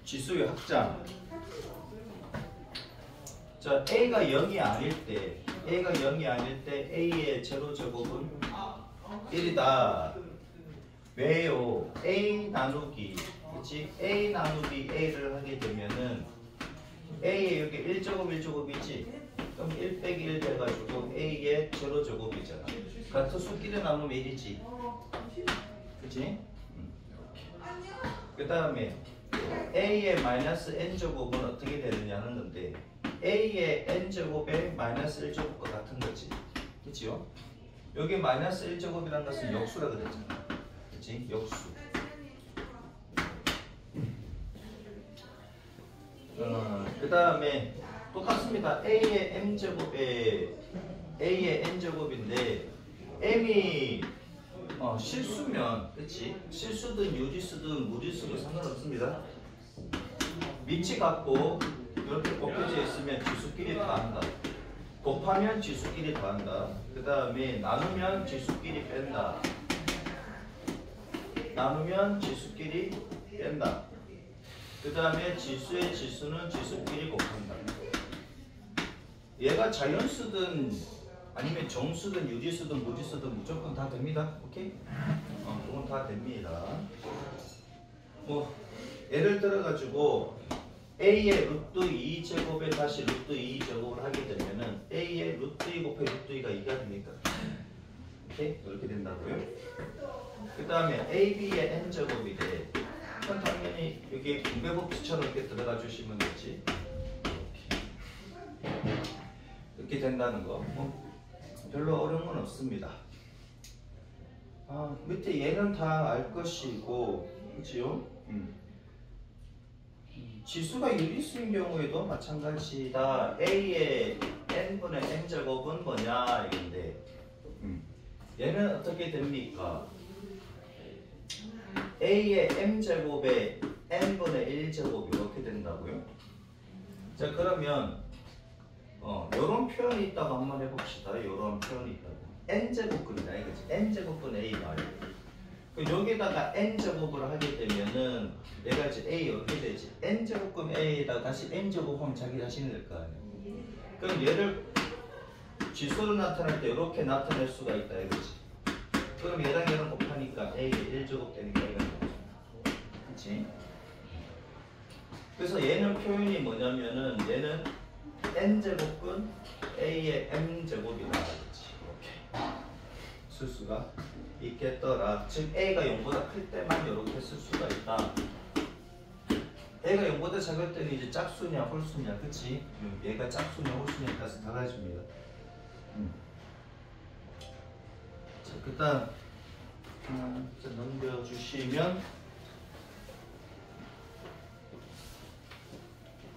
지수의 확장. 자, A가 0이 아닐 때 A의 제로제곱은 1이다. 왜요? A 나누기, 그치? A 나누기 A를 하게 되면은 A의 여기 1제곱 1제곱이지? 그럼 1 빼기 1 돼가지고 A의 제로제곱이잖아. 같은 수끼리 나누면 1이지. 그치? 그 다음에 A의 마이너스 N제곱은 어떻게 되느냐는 건데 A의 N제곱에 마이너스 1제곱과 같은 거지. 그치요? 여기 마이너스 1제곱이라는 것은 역수라 그랬잖아. 그치? 역수. 그 다음에 똑같습니다. A의 N제곱인데 M이 실수면, 그치? 실수든 유리수든 무리수도 상관없습니다. 밑이 같고 이렇게 곱해져 있으면 지수끼리 더한다. 곱하면 지수끼리 더한다. 그 다음에 나누면 지수끼리 뺀다. 나누면 지수끼리 뺀다. 그 다음에 지수의 지수는 지수끼리 곱한다. 얘가 자연수든 아니면 정수든 유리수든 무리수든 무조건 다 됩니다. 오케이? 그건 다 됩니다. 뭐 예를 들어 가지고 A의 루트 2제곱에 다시 루트 2제곱을 하게 되면은 A의 루트 2 곱하기 루트 2가 2가 됩니까? 오케이? 이렇게 된다고요. 그 다음에 AB의 N제곱이 돼. 그럼 당연히 여기 분배법 붙여넣게 들어가 주시면 되지. 이렇게 된다는 거. 별로 어려운 건 없습니다. 밑에 얘는 다 알 것이고, 그치요? 지수가 유리수인 경우에도 마찬가지다. A의 n분의 n제곱은 뭐냐 이건데, 얘는 어떻게 됩니까? A의 m제곱에 n분의 1제곱 이렇게 된다고요? 자, 그러면 요런 표현이 있다고 한번 해봅시다. 요런 표현이 있다고. n제곱근이다 이거지. n제곱근 A 말이에요. 여기다가 n제곱을 하게 되면은 내가 이제 A 이렇게 되지. n제곱근 A에다가 다시 n제곱하면 자기 자신이 될 거 아니에요. 그럼 얘를 지수로 나타낼 때 이렇게 나타낼 수가 있다 이거지. 그럼 얘랑 얘랑 곱하니까 A의 1제곱 되니까 이건 거죠. 그치? 그래서 얘는 표현이 뭐냐면은 얘는 n제곱근 A의 m제곱이다 이거지. 이렇게 쓸 수가 있겠더라. 즉 A가 0보다 클 때만 이렇게 쓸 수가 있다. A가 0보다 작을 때는 이제 짝수냐 홀수냐, 그치? 얘가 짝수냐 홀수냐에 따라서 달라집니다. 자, 그 다음 넘겨주시면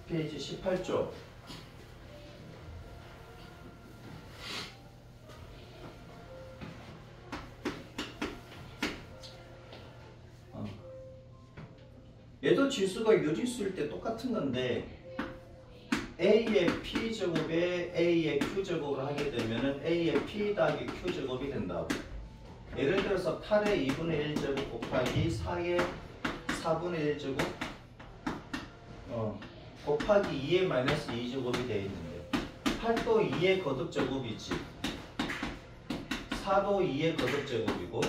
페이지 18쪽. 얘도 지수가 유리수일 때 똑같은 건데 A의 P제곱에 A의 Q제곱을 하게 되면은 A의 P 더하기 Q제곱이 된다고. 예를 들어서 8의 2분의 1제곱 곱하기 4의 4분의 1제곱 곱하기 2의 마이너스 2제곱이 되어 있는데 8도 2의 거듭제곱이지 4도 2의 거듭제곱이고.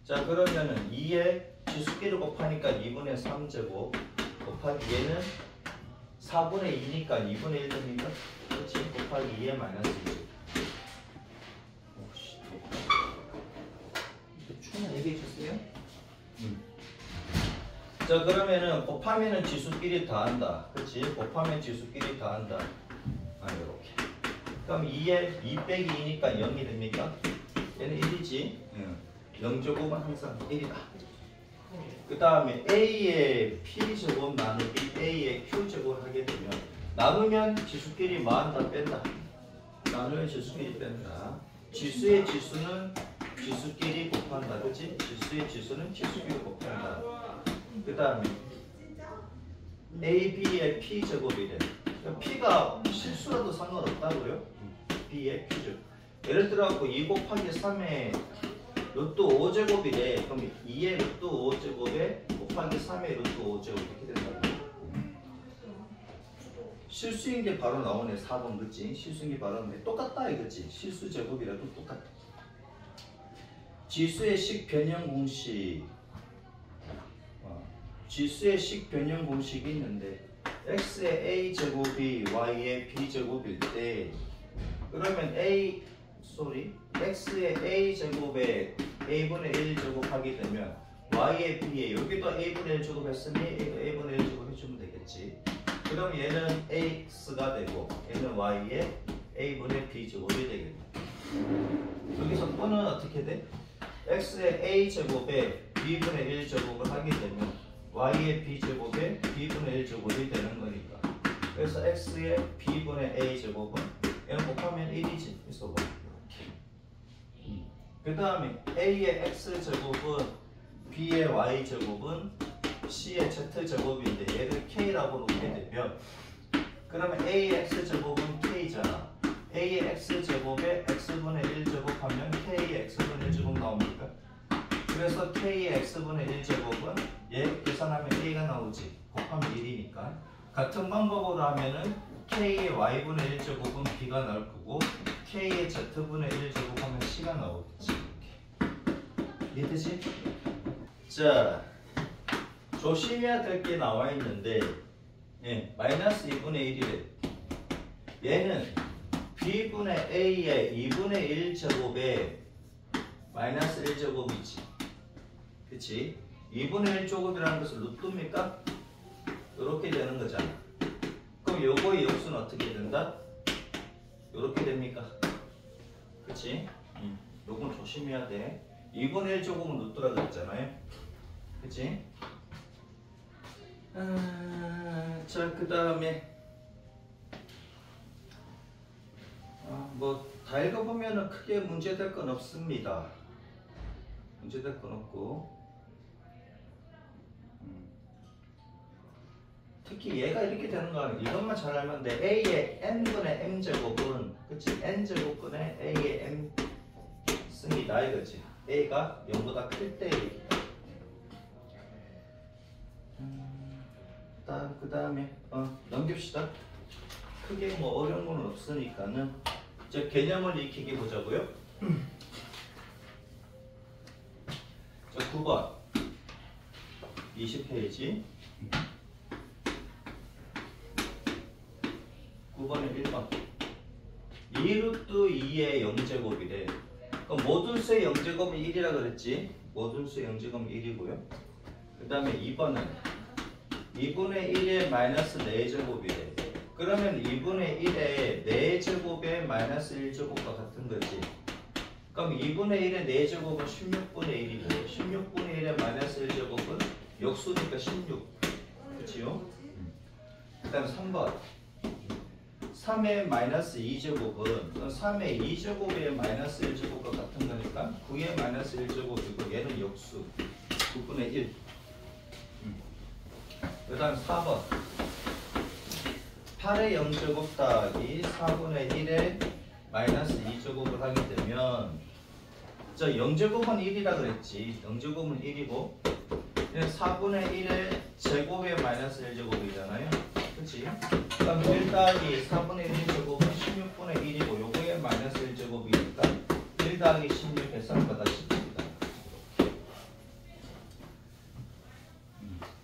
자, 그러면은 2의 지수끼리 곱하니까 2분의 3제곱 곱하기 얘는 4분의 2니까 2분의 1 됩니까? 그렇지? 곱하기 2의 마이너스 2제곱. 추나 얘기해 주세요. 자, 그러면은 곱하면은 지수끼리 더한다. 그렇지? 곱하면 지수끼리 더한다. 이렇게. 그럼 2에 2 빼기 2니까 0이 됩니까? 얘는 1이지. 0제곱은 항상 1이다. 그 다음에 A의 P제곱 나누기 A의 Q제곱을 하게 되면 나누면 지수끼리 뭐한다? 뺀다. 나누면 지수끼리 뺀다. 지수의 지수는 지수끼리 곱한다. 그치? 지수의 지수는 지수끼리 곱한다. 그 다음에 AB의 P제곱이 돼. P가 실수라도 상관없다고요? B의 Q제곱. 예를 들어 2 곱하기 3의 루트 5제곱이래. 그럼 2의 루트 5제곱에 곱하기 3의 루트 5제곱 이렇게 된다고. 실수인 게 바로 나오네. 4번 그치? 실수인 게 바로 나오네. 똑같다 이거지. 실수 제곱이라도 똑같아. 지수의 식 변형 공식. 지수의 식 변형 공식이 있는데 x의 a 제곱이 y의 b 제곱일 때 그러면 x의 a 제곱에 a분의 1 제곱하게 되면 y의 b에 여기도 a분의 1 제곱했으니 a분의 1 제곱해주면 되겠지. 그럼 얘는 x가 되고 얘는 y의 a분의 b 제곱이 되겠네. 여기서 또는 어떻게 돼? x의 a 제곱에 b분의 1 제곱을 하게 되면 y의 b제곱에 b분의 1제곱이 되는 거니까. 그래서 x의 b분의 a 제곱은 얘는 곱하면 1이지. 그래서 뭐 이렇게. 그 다음에 a의 x제곱은 b의 y제곱은 c의 z제곱인데 얘를 k라고 놓게 되면 그러면 a의 x제곱은 k잖아. a의 x제곱에 x분의 1제곱하면 k의 x분의 1제곱 나옵니까? 그래서 k의 x분의 1제곱은 얘 계산하면 a가 나오지. 곱하면 1이니까. 같은 방법으로 하면은 k의 y분의 1제곱은 b가 나올 거고 k의 z분의 1제곱하면 c가 나오겠지. 이해되지? 자, 조심해야 될 게 나와 있는데 마이너스 2분의 1이래. 얘는 b분의 a의 2분의 1제곱에 마이너스 1제곱이지. 그치? 2분의 1제곱이라는 것은 루트입니까? 이렇게 되는 거잖아. 그럼 요거의 역수는 어떻게 된다? 이렇게 됩니까? 그치? 요건 조심해야 돼. 2분의 1제곱은 루트라 그랬잖아요. 그치? 자, 그 다음에 뭐 다 읽어보면은 크게 문제될 건 없습니다. 문제될 건 없고 특히 얘가 이렇게 되는 거 아니야. 이것만 잘 알면 돼. a의 n분의 m제곱은 그치? n제곱분의 a의 m 씁니다 이거지. a가 0보다 클 때 그 다음에 넘깁시다. 크게 뭐 어려운 건 없으니까는 이제 개념을 익히게 보자고요. 자, 9번 20페이지 9번에 1번 2루트 2의 0제곱이래. 그럼 모든 수의 0제곱은 1이라 그랬지. 모든 수의 0제곱은 1이고요. 그 다음에 2번은 2분의 1의 마이너스 4제곱이래. 그러면 2분의 1의 4제곱의 마이너스 1제곱과 같은 거지. 그럼 2분의 1의 4제곱은 16분의 1이고 16분의 1의 마이너스 1제곱은 역수니까 16. 그치요? 그 다음 3번 3의 마이너스 2제곱은 3의 2제곱의 마이너스 1제곱과 같은 거니까 9의 마이너스 1제곱이고 얘는 역수 9분의 1. 그 다음 4번 8의 0제곱 더하기 4분의 1의 마이너스 2제곱을 하게 되면 자 0제곱은 1이라 그랬지. 0제곱은 1이고 4분의 1의 제곱의 마이너스 1제곱이잖아요. 그치? 그럼 1 더하기 4분의 1제곱은 16분의 1이고 요거의 마이너스 1제곱이니까 1 더하기 16 계산받아 10입니다.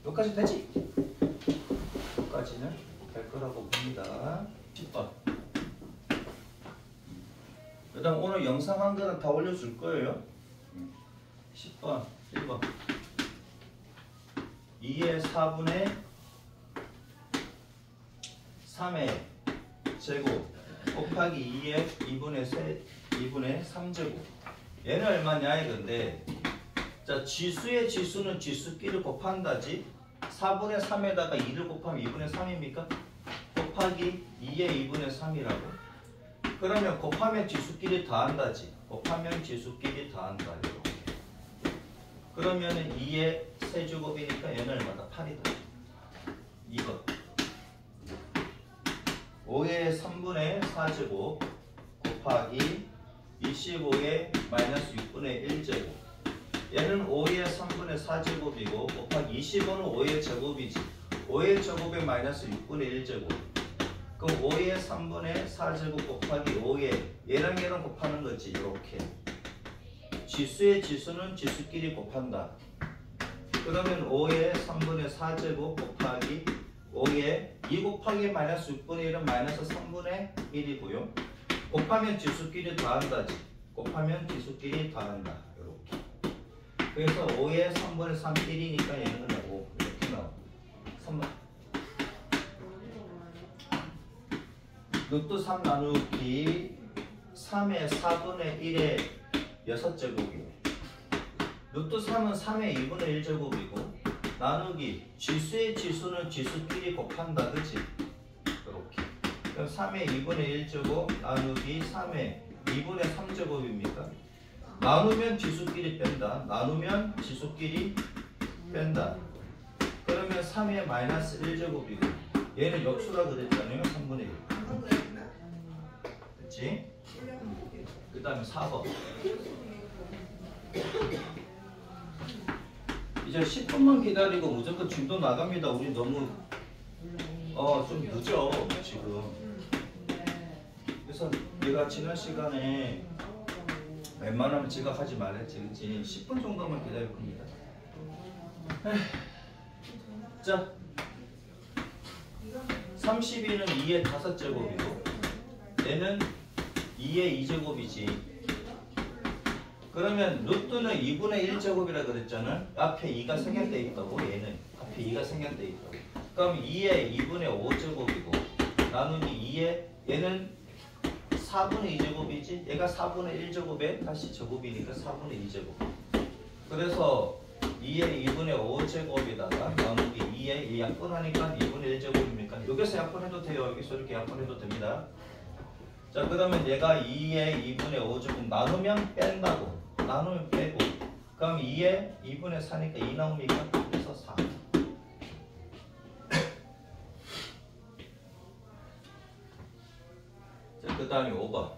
여기까지 되지? 여기까지는 될 거라고 봅니다. 10번. 그 다음 오늘 영상 한 거는 다 올려줄 거예요. 10번, 1번. 2의 4분의 3의 제곱 곱하기 2의 2분의 3제곱. 얘는 얼마냐 이건데 자 지수의 지수는 지수끼리 곱한다지. 4분의 3에다가 2를 곱하면 2분의 3입니까? 곱하기 2의 2분의 3이라고. 그러면 곱하면 지수끼리 더한다지. 곱하면 지수끼리 더한다. 이렇게. 그러면은 2의 세제곱이니까 얘는 얼마다? 8이다. 2번 5의 3분의 4제곱 곱하기 2 25의 마이너스 6분의 1제곱. 얘는 5의 3분의 4제곱이고 곱하기 25는 5의 제곱이지. 5의 제곱에 마이너스 6분의 1제곱. 그럼 5의 3분의 4제곱 곱하기 5의 얘랑 얘랑 곱하는 거지. 이렇게. 지수의 지수는 지수끼리 곱한다. 그러면 5의 3분의 4제곱 곱하기 5의 2 곱하기 마이너스 6분의 1은 마이너스 3분의 1이고요. 곱하면 지수끼리 더한다지. 곱하면 지수끼리 더한다. 이렇게. 그래서 5의 3분의 3 1이니까 얘는 그냥 5 이렇게 나와. 3번. 루트 3 나누기 3의 4분의 1의 6제곱이고 루트 3은 3의 2분의 1제곱이고 나누기 지수의 지수는 지수끼리 곱한다. 그치? 이렇게. 그럼 3의 2분의 1제곱 나누기 3의 2분의 3제곱입니까? 나누면 지수끼리 뺀다. 나누면 지수끼리 뺀다. 그러면 3의 마이너스 1제곱이고 얘는 역수라 그랬잖아요. 3분의 1. 그치? 그 다음에 4번. 이제 10분만 기다리고 무조건 진도 나갑니다. 우리 너무 좀 늦어 지금. 그래서 내가 지난 시간에 웬만하면 지각하지 말랬지. 그치? 10분 정도만 기다릴 겁니다. 자 32는 2의 5제곱이고 얘는 2의 2제곱이지. 그러면 루트는 2분의 1제곱이라 그랬잖아. 앞에 2가 생략되어 있다고. 얘는 앞에 2가 생략되어 있다고. 그럼 2의 2분의 5제곱이고 나누기 2의 얘는 4분의 2제곱이지. 얘가 4분의 1제곱에 다시 제곱이니까 4분의 2제곱. 그래서 2의 2분의 5제곱에다가 나누기 2의 이 약분하니까 2분의 1제곱입니까? 여기서 약분해도 돼요. 여기서 이렇게 약분해도 됩니다. 자 그러면 얘가 2의 2분의 5제곱 나누면 뺀다고. 나누면 빼고. 그럼 2의 2분의 4니까 2 나옵니까? 그래서 4. 자 그 다음에 5번.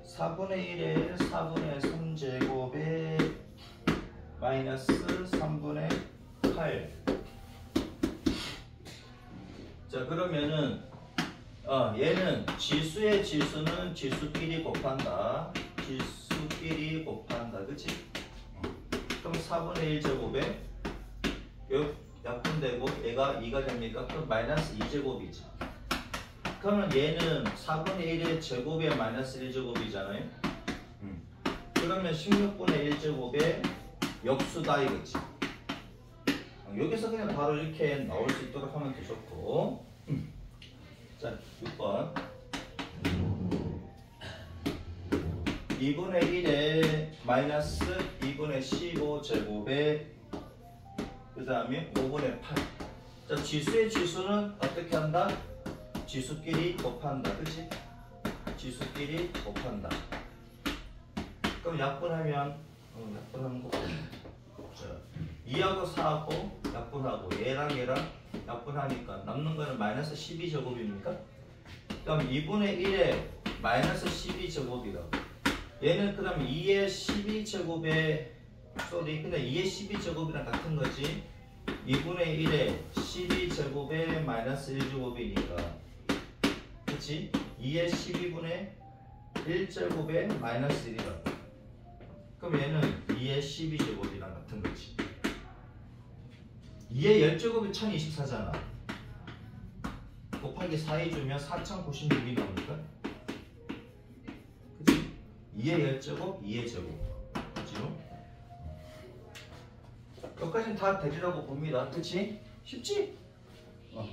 4분의 1에 4분의 3제곱에 마이너스 3분의 8. 자 그러면은 얘는 지수의 지수는 지수끼리 곱한다. 지수끼리 곱한다. 그치? 그럼 4분의 1제곱에 약분되고 얘가 2가 됩니까? 그럼 마이너스 2제곱이지. 그러면 얘는 4분의 1의 제곱에 마이너스 1제곱이잖아요. 그러면 16분의 1제곱에 역수다 이거지. 여기서 그냥 바로 이렇게 나올 수 있도록 하면 더 좋고. 자 6번 2분의 1에 마이너스 2분의 15제곱에 그 다음에 5분의 8. 자 지수의 지수는 어떻게 한다? 지수끼리 곱한다. 그치? 지수끼리 곱한다. 그럼 약분하면 약분하는 거 자, 2하고 4하고 약분하고 얘랑 얘랑 약분하니까 남는 거는 마이너스 12제곱입니까? 그럼 2분의 1에 마이너스 12제곱이라고. 얘는 그럼 2의 12제곱에 그냥 2의 12제곱이랑 같은 거지. 2분의 1에 12제곱에 마이너스 1제곱이니까 그치? 2의 12분의 1제곱에 마이너스 1이라고. 그럼 얘는 2의 12제곱이랑 같은 거지. 2의 10제곱이 1024잖아. 곱하기 4 해주면 4096이 나오니까 그치? 2의 10제곱, 2의 제곱 그치요? 여기까지는 다 되리라고 봅니다. 그치? 쉽지?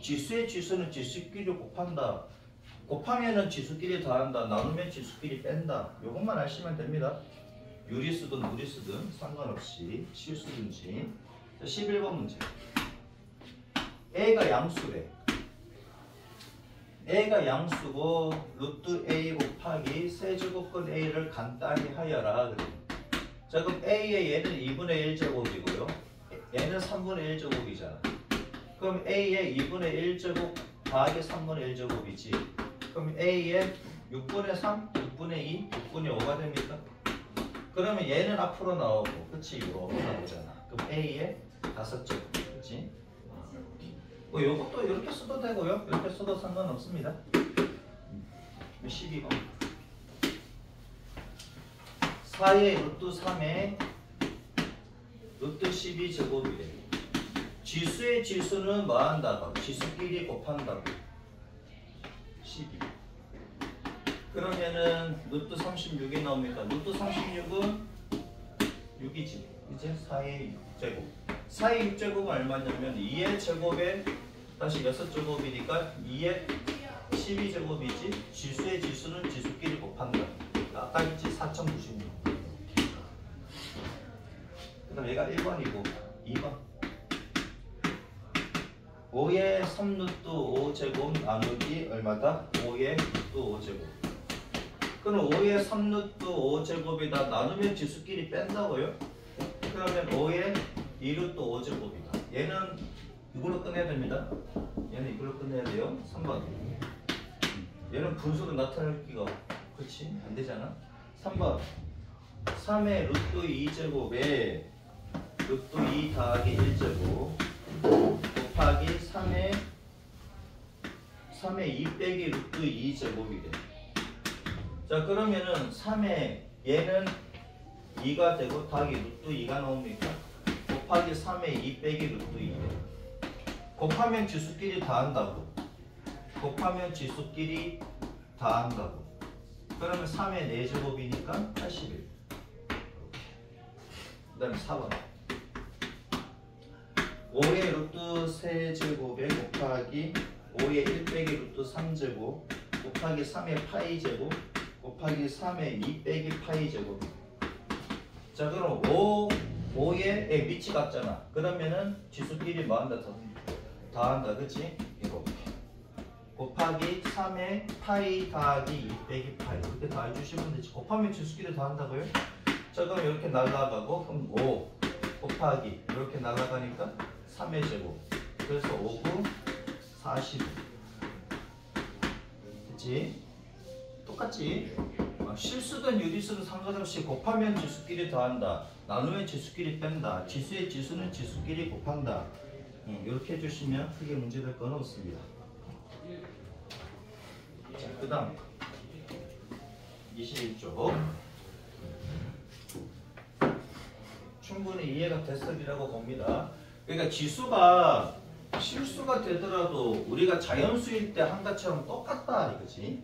지수의 지수는 지수끼리 곱한다. 곱하면은 지수끼리 더한다. 나누면 지수끼리 뺀다. 요것만 아시면 됩니다. 유리 쓰든 무리 쓰든 상관없이 실수든지. 자, 11번 문제. A가 양수래. A가 양수고 루트 A 곱하기 세제곱근 A를 간단히 하여라. 그래. 자 그럼 A의 얘는 2분의 1제곱이고요. 얘는 3분의 1제곱이잖아. 그럼 A의 2분의 1제곱 더하기 3분의 1제곱이지. 그럼 A에 6분의 3, 6분의 2, 6분의 5가 됩니까? 그러면 얘는 앞으로 나오고, 그치? 이거 나오잖아. 그럼 A에 5제곱, 그치? 뭐 요것도 이렇게 써도 되고요. 이렇게 써도 상관없습니다. 12번. 4의 루트 3의 루트 12제곱이래. 지수의 지수는 뭐 한다고? 지수끼리 곱한다고. 12. 그러면은 루트 36이 나옵니까? 루트 36은 6이지. 이제 4의 6제곱. 4의 6제곱은 얼마냐면 2의 제곱에 다시 6제곱이니까 2의 12제곱이지. 지수의 지수는 지수끼리 곱한다. 아까 있지? 4096. 그 다음 얘가 1번이고 2번 5의 3루트 5제곱 나누기 얼마다? 5의 루트 5제곱. 그럼 5의 3루트 5제곱이다 나누면 지수끼리 뺀다고요? 그러면 5의 2루트 5제곱이다. 얘는 이걸로 끝내야 됩니다. 얘는 이걸로 끝내야 돼요. 3번. 얘는 분수로 나타낼 기가 그렇지? 안 되잖아. 3번 3의 루트 2제곱에 루트 2 더하기 1제곱 곱하기 3의 2 빼기 루트 2제곱이 돼. 자 그러면은 3의 얘는 2가 되고 더하기 루트 2가 나옵니까? 곱하기 3의 2 빼기 루트 2 돼. 곱하면 지수끼리 다한다고. 곱하면 지수끼리 다한다고. 그러면 3의 4제곱이니까 81. 그 다음에 4번 5의 루트 3제곱에 곱하기 5의 1 빼기 루트 3제곱 곱하기 3의 파이 제곱 곱하기 3의 2 빼기 파이 제곱. 자 그럼 5의 밑이 같잖아. 그러면은 지수끼리 뭐 한다? 더한다. 그치? 이렇게 곱하기 3의 파이 더하기 2 빼기 파이 이렇게 다 해주시면 되지. 곱하면 지수끼리 더한다고요? 자 그럼 이렇게 날라가고 그럼 5 곱하기 이렇게 날라가니까 3의 제곱. 그래서 5, 9, 45. 그치? 똑같지? 실수든 유리수든 상관없이 곱하면 지수끼리 더한다. 나누면 지수끼리 뺀다. 지수의 지수는 지수끼리 곱한다. 이렇게 해주시면 크게 문제될 건 없습니다. 자, 그 다음 21쪽 충분히 이해가 됐으리라고 봅니다. 그러니까 지수가 실수가 되더라도 우리가 자연수일 때 한 것처럼 똑같다 이거지.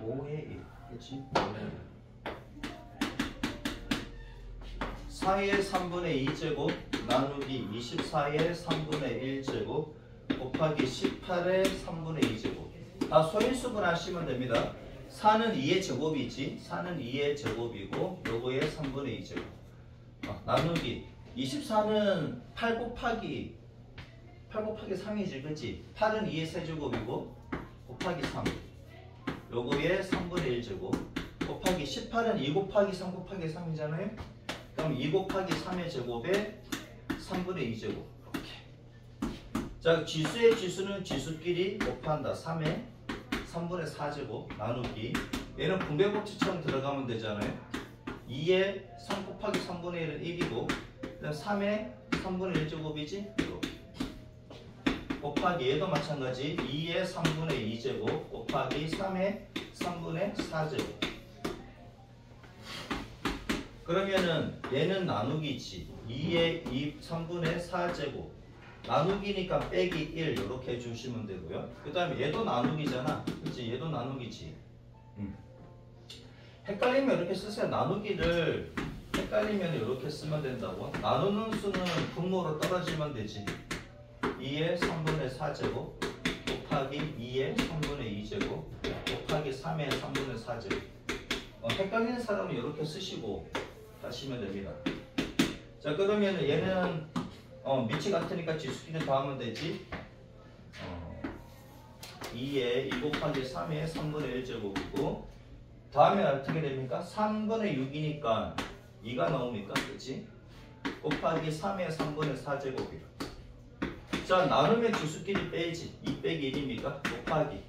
5의 1 그치? 4의 3분의 2제곱 나누기 24의 3분의 1제곱 곱하기 18의 3분의 2제곱. 다 소인수분 하시면 됩니다. 4는 2의 제곱이지. 4는 2의 제곱이고 요거의 3분의 2제곱. 나누기 24는 8 곱하기 3이지 그치? 8은 2의 세제곱이고 곱하기 3 요거의 3분의 1제곱 곱하기 18은 2 곱하기 3 곱하기 3이잖아요. 그럼 2 곱하기 3의 제곱에 3분의 2제곱 이렇게. 자 지수의 지수는 지수끼리 곱한다. 3에 3분의 4제곱 나누기 얘는 분배법칙처럼 들어가면 되잖아요. 2에 3 곱하기 3분의 1은 1이고 그다음 3에 3분의 1제곱이지 이렇게. 곱하기 얘도 마찬가지 2의 3분의 2제곱 곱하기 3의 3분의 4제곱. 그러면은 얘는 나누기지. 2의 3분의 4제곱 나누기니까 빼기 1 이렇게 해주시면 되고요. 그 다음에 얘도 나누기잖아. 그치? 얘도 나누기지. 헷갈리면 이렇게 쓰세요. 나누기를 헷갈리면 이렇게 쓰면 된다고. 나누는 수는 분모로 떨어지면 되지. 2의 3분의 4제곱 곱하기 2의 3분의 2제곱 곱하기 3의 3분의 4제곱. 헷갈리는 사람은 이렇게 쓰시고 하시면 됩니다. 자 그러면 얘는 밑이 같으니까 지수끼리 더하면 되지. 2에 2 곱하기 3의 3분의 1제곱이고 더하면 어떻게 됩니까? 3분의 6이니까 2가 나옵니까? 그치? 곱하기 3의 3분의 4제곱이라. 자, 나누면 주수끼리 빼지. 2 빼기 1이니까 곱하기.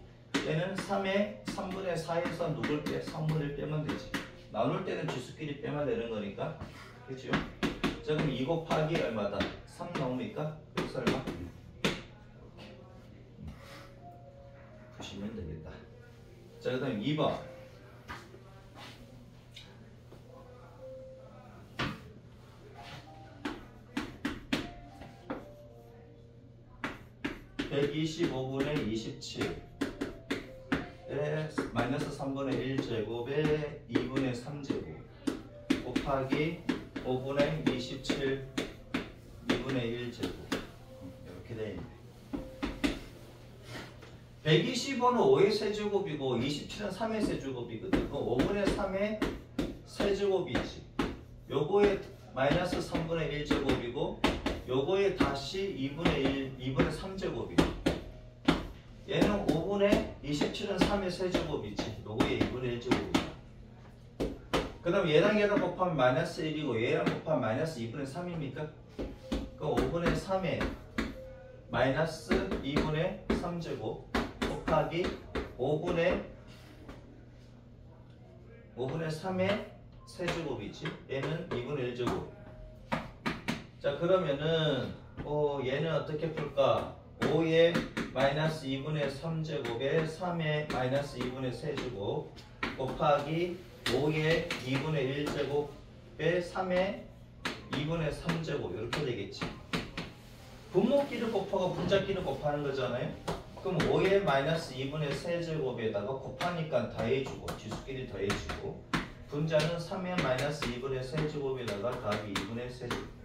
얘는 3의 3분의 4에서 누굴 빼? 3분의 1 빼면 되지. 나눌 때는 주수끼리 빼면 되는 거니까. 그죠? 자, 그럼 2 곱하기 얼마다? 3 나옵니까? 여기서 얼마? 보시면 되겠다. 자, 그 다음 2번. (125분의 27) 마이너스 3분의 1제곱에 2분의 3제곱 곱하기 5분의 27 2분의 1제곱 이렇게 되어 있네. 125는 5의 세제곱이고 27은 3의 세제곱이거든. 5분의 3의 세제곱이지. 요거에 마이너스 3분의 1제곱이고 요거에 다시 2분의 3제곱이고 얘는 5분의 27은 3의 세제곱이지. 요거에 2분의 1제곱이야. 그 다음 얘랑 곱하면 마이너스 1이고 얘랑 곱하면 마이너스 2분의 3입니까? 그럼 5분의 3에 마이너스 2분의 3제곱 곱하기 5분의 3의 세제곱이지. 얘는 2분의 1제곱. 자, 그러면은 얘는 어떻게 풀까? 5의 마이너스 2분의 3제곱에 3의 마이너스 2분의 세제곱 곱하기 5의 2분의 1제곱에 3의 2분의 3제곱 이렇게 되겠지. 분모끼리 곱하고 분자끼리 곱하는 거잖아요. 그럼 5의 마이너스 2분의 세제곱에다가 곱하니까 더해주고 지수끼리 더해주고 분자는 3의 마이너스 2분의 세제곱에다가 더하기 2분의 세제곱.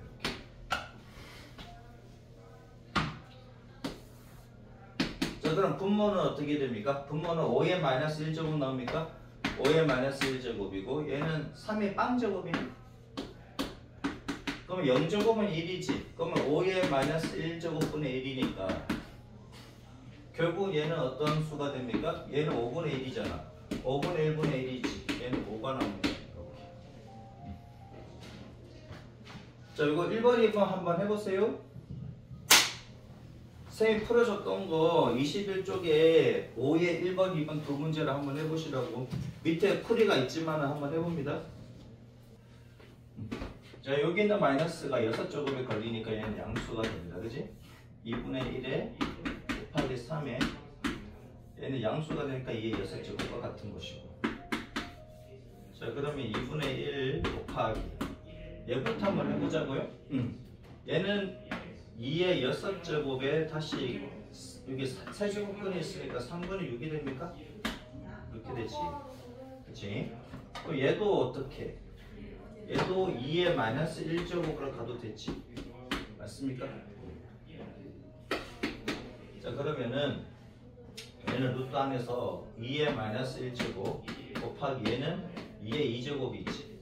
자, 그럼 분모는 어떻게 됩니까? 분모는 5의 마이너스 1제곱 나옵니까? 5의 마이너스 1제곱이고 얘는 3의 빵제곱이네. 그러면 0제곱은 1이지. 그러면 5의 마이너스 1제곱분의 1이니까 결국 얘는 어떤 수가 됩니까? 얘는 5분의 1이잖아. 5분의 1분의 1이지. 얘는 5가 나옵니다. 자, 이거 1번, 2번 한번 해보세요. 선생님이 풀어줬던 거 21쪽에 5의 1번, 2번 두 문제를 한번 해보시라고. 밑에 풀이가 있지만 한번 해봅니다. 자, 여기 있는 마이너스가 6제곱에 걸리니까 얘는 양수가 됩니다. 그지? 2분의 1에 곱하기 3에 얘는 양수가 되니까 이게 6제곱과 같은 것이고. 자, 그러면 2분의 1 곱하기 얘부터 한번 해보자고요. 얘는 2의 6제곱에 다시 여기 세제곱근이 있으니까 3분의 6이 됩니까? 이렇게 되지. 그치? 그럼 얘도 어떻게? 얘도 2의 마이너스 1제곱으로 가도 됐지. 맞습니까? 자, 그러면은 얘는 루트 안에서 2의 마이너스 1제곱 곱하기 얘는 2의 2제곱이지.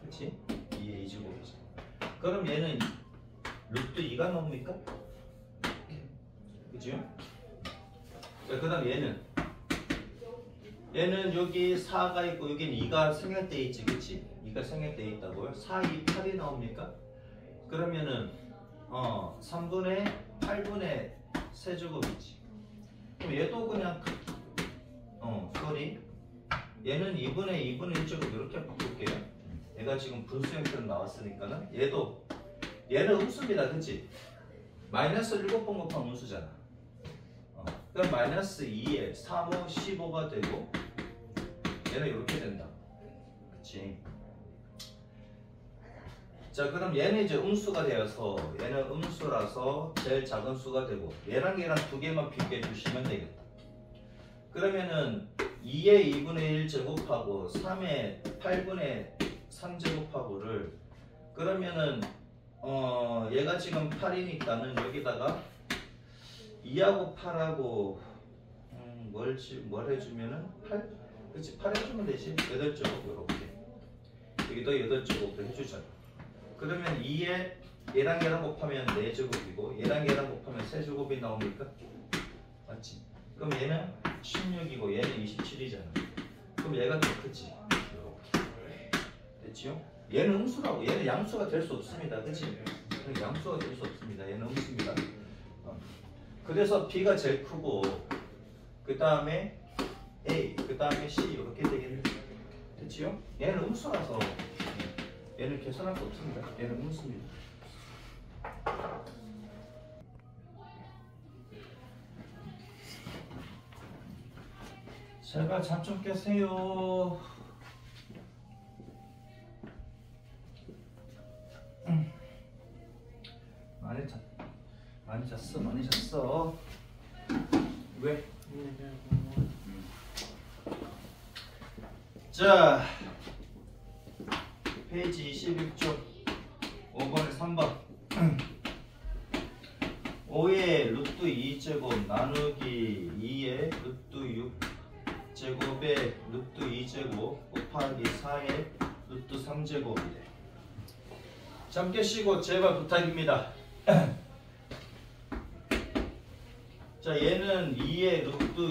그치? 2의 2제곱이지. 그럼 얘는 루트 2가 나옵니까? 그죠? 자, 그 다음 얘는 여기 4가 있고 여기는 2가 생략되어 있지. 그치? 2가 생략되어 있다고요? 4, 2, 8이 나옵니까? 그러면은 3분의 8분의 세제곱이지. 그럼 얘도 그냥 얘는 2분의 2분의 1제곱 이렇게 바꿀게요. 얘가 지금 분수 형태로 나왔으니까는 얘는 음수입니다. 그치? 마이너스 7번 곱하면 음수잖아. 그럼 마이너스 2에 3, 5, 15가 되고 얘는 이렇게 된다. 그치? 자, 그럼 얘는 이제 음수가 되어서 얘는 음수라서 제일 작은 수가 되고 얘랑 두 개만 비교해 주시면 되겠다. 그러면은 2의 2분의 1 제곱하고 3의 8분의 3 제곱하고를 그러면은 얘가 지금 8이니까는 여기다가 2하고 8하고 뭘 해주면은 8? 그치? 8 해주면 되지. 8제곱 요렇게 여기도 8제곱을 해주잖아. 그러면 2에 얘랑 곱하면 4제곱이고 얘랑 곱하면 3제곱이 나옵니까? 맞지? 그럼 얘는 16이고 얘는 27이잖아. 그럼 얘가 더 크지? 이렇게 됐지요? 얘는 음수라고. 얘는 양수가 될 수 없습니다. 그치? 양수가 될 수 없습니다. 얘는 음수입니다. 그래서 B가 제일 크고 그 다음에 A, 그 다음에 C 이렇게 되겠네. 그치요? 얘는 음수라서 얘는 계산할 수 없습니다. 얘는 음수입니다. 제발 잠 좀 깨세요. 많이 잤어. 왜? 자, 페이지 21쪽 5번에 3번 5의 루트 2제곱 나누기 2의 루트 6제곱의 루트 2제곱 곱하기 4의 루트 3제곱이래. 잠 깨시고 제발 부탁입니다. 자, 얘는 2의 루트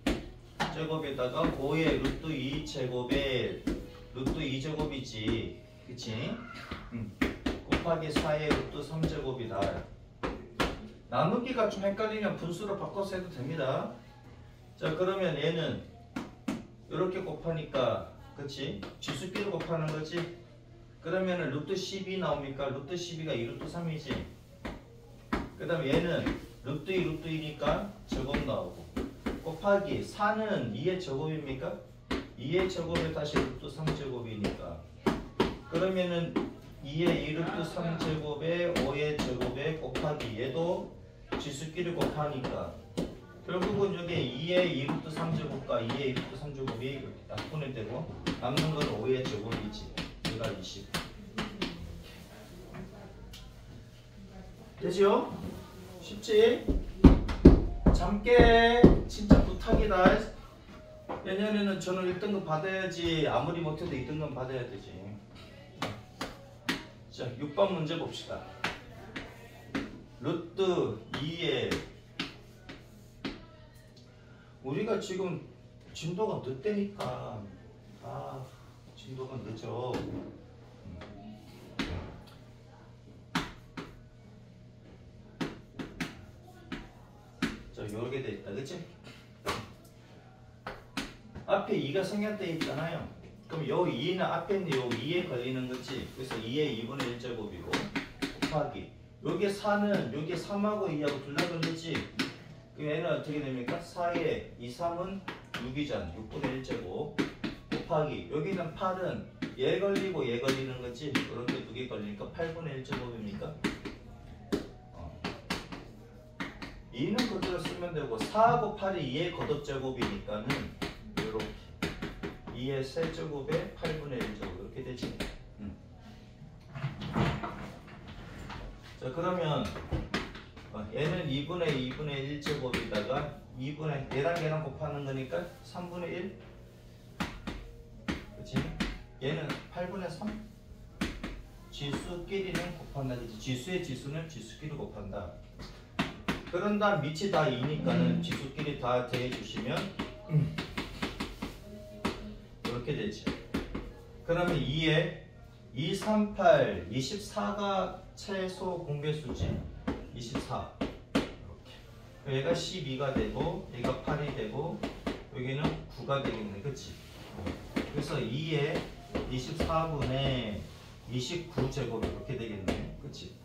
6제곱에다가 5의 루트 2제곱에 루트 2제곱이지. 그치? 곱하기 4의 루트 3제곱이다. 나누기가 좀 헷갈리면 분수로 바꿔서 해도 됩니다. 자, 그러면 얘는 이렇게 곱하니까, 그치? 지수끼리 곱하는 거지? 그러면은 루트 12 나옵니까? 루트 12가 2 루트 3이지? 그 다음에 얘는 루트 2 루트 2니까 제곱 나오고 곱하기 4는 2의 제곱입니까? 2의 제곱에 다시 루트 3제곱이니까 그러면은 2의 2 루트 3제곱에 5의 제곱에 곱하기 얘도 지수끼리 곱하니까 결국은 여기 2의 2 루트 3제곱과 2의 2 루트 3제곱이 이렇게 딱 분해되고 남는 건 5의 제곱이지. 얘가 20. 되지요? 쉽지? 잠깨 진짜 부탁이다. 내년에는 저는 1등급 받아야지. 아무리 못해도 2등급 받아야 되지. 자, 6번 문제 봅시다. 루트 2에 우리가 지금 진도가 늦다니까. 진도가 늦어. 자, 요렇게 돼 있다. 그치? 앞에 2가 생략되어 있잖아요. 그럼 요 2는 앞에 있는 요 2에 걸리는 거지. 그래서 2의 2분의 1제곱이고 곱하기 요게 4는 요게 3하고 2하고 둘 다 걸리지. 그럼 얘는 어떻게 됩니까? 4에 2, 3은 6이잖아. 6분의 1제곱 곱하기 여기는 8은 얘 걸리고 얘 걸리는 거지. 이렇게 두 개 걸리니까 8분의 1제곱입니까? 2는 그대로 쓰면 되고 4하고 8이 2의 거듭제곱이니까는 이렇게 2의 세제곱에 8분의 1제곱 이렇게 되지. 자, 그러면 얘는 2분의 1제곱에다가 2분의 얘랑 곱하는 거니까 3분의 1. 그치? 얘는 8분의 3. 지수끼리는 곱한다. 지수의 지수는 지수끼리 곱한다. 그런 다음 밑이 다 2니까는 지수끼리 다 더해주시면 이렇게 되지. 그러면 2에 2, 3, 8, 24가 최소 공배수지. 24 이렇게. 얘가 12가 되고 얘가 8이 되고 여기는 9가 되겠네. 그치? 그래서 2에 24분의 29제곱 이렇게 되겠네. 그치?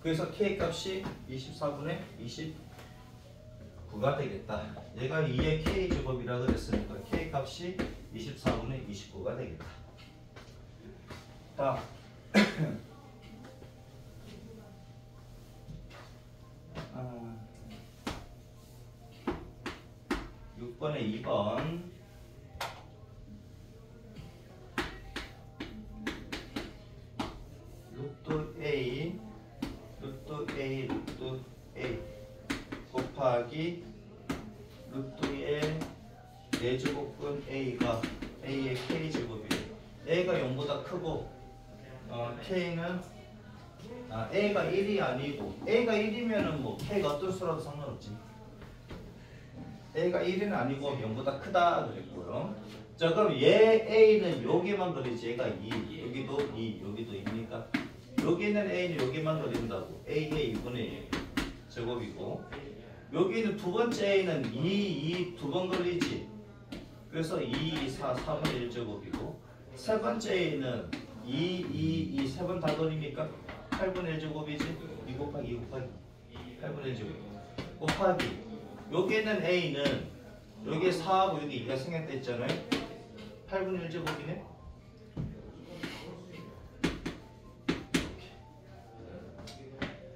그래서 K 값이 24분의 29가 되겠다. 얘가 2의 K제곱이라 그랬으니까 K 값이 24분의 29가 되겠다. 자, 6번에 2번 루트 A 곱하기 루트의 4제곱분 A가 A의 K제곱이에요. A가 0보다 크고 K는 A가 1이 아니고 A가 1이면은 뭐 K가 어떤 수라도 상관없지. A가 1은 아니고 0보다 크다 그랬고요. 자 그럼 얘 A는 여기만 그리지 얘가 2 여기도 2 여기도 2니까 여기는 A는 여기만 그린다고 A의 2분의 1 제곱이고 여기는 두 번째 A는 2 두 번 그리지 그래서 2, 4, 4분의 1제곱이고 세 번째 A는 2 세 번 다 그리니까 8분의 1제곱이지 2 곱하기 2 곱하기 8분의 1제곱 곱하기 여기는 A는 여기에 4하고 여기 2가 생겼다 했잖아요 8분의 1제곱이네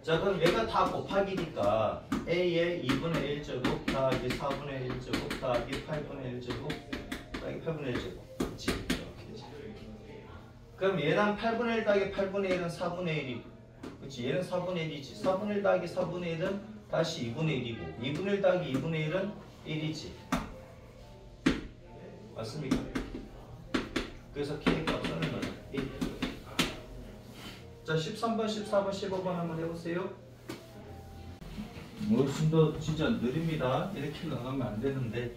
자 그럼 얘가 다 곱하기니까 A의 2분의 1제곱 더하기 4분의 1제곱 더하기 8분의 1제곱 더하기 8분의 1제곱 그렇지 그럼 얘랑 8분의 1 더하기 8분의 1은 4분의 1이고 그렇지 얘는 4분의 1이지 4분의 1 더하기 4분의 1은 다시 2분의 1이고 2분의 1 더하기 2분의 1은 1이지 맞습니까? 그래서 K의 값은 뭐죠? 1 자 13번, 14번, 15번 한번 해보세요 훨씬 진짜 느립니다 이렇게 나가면 안 되는데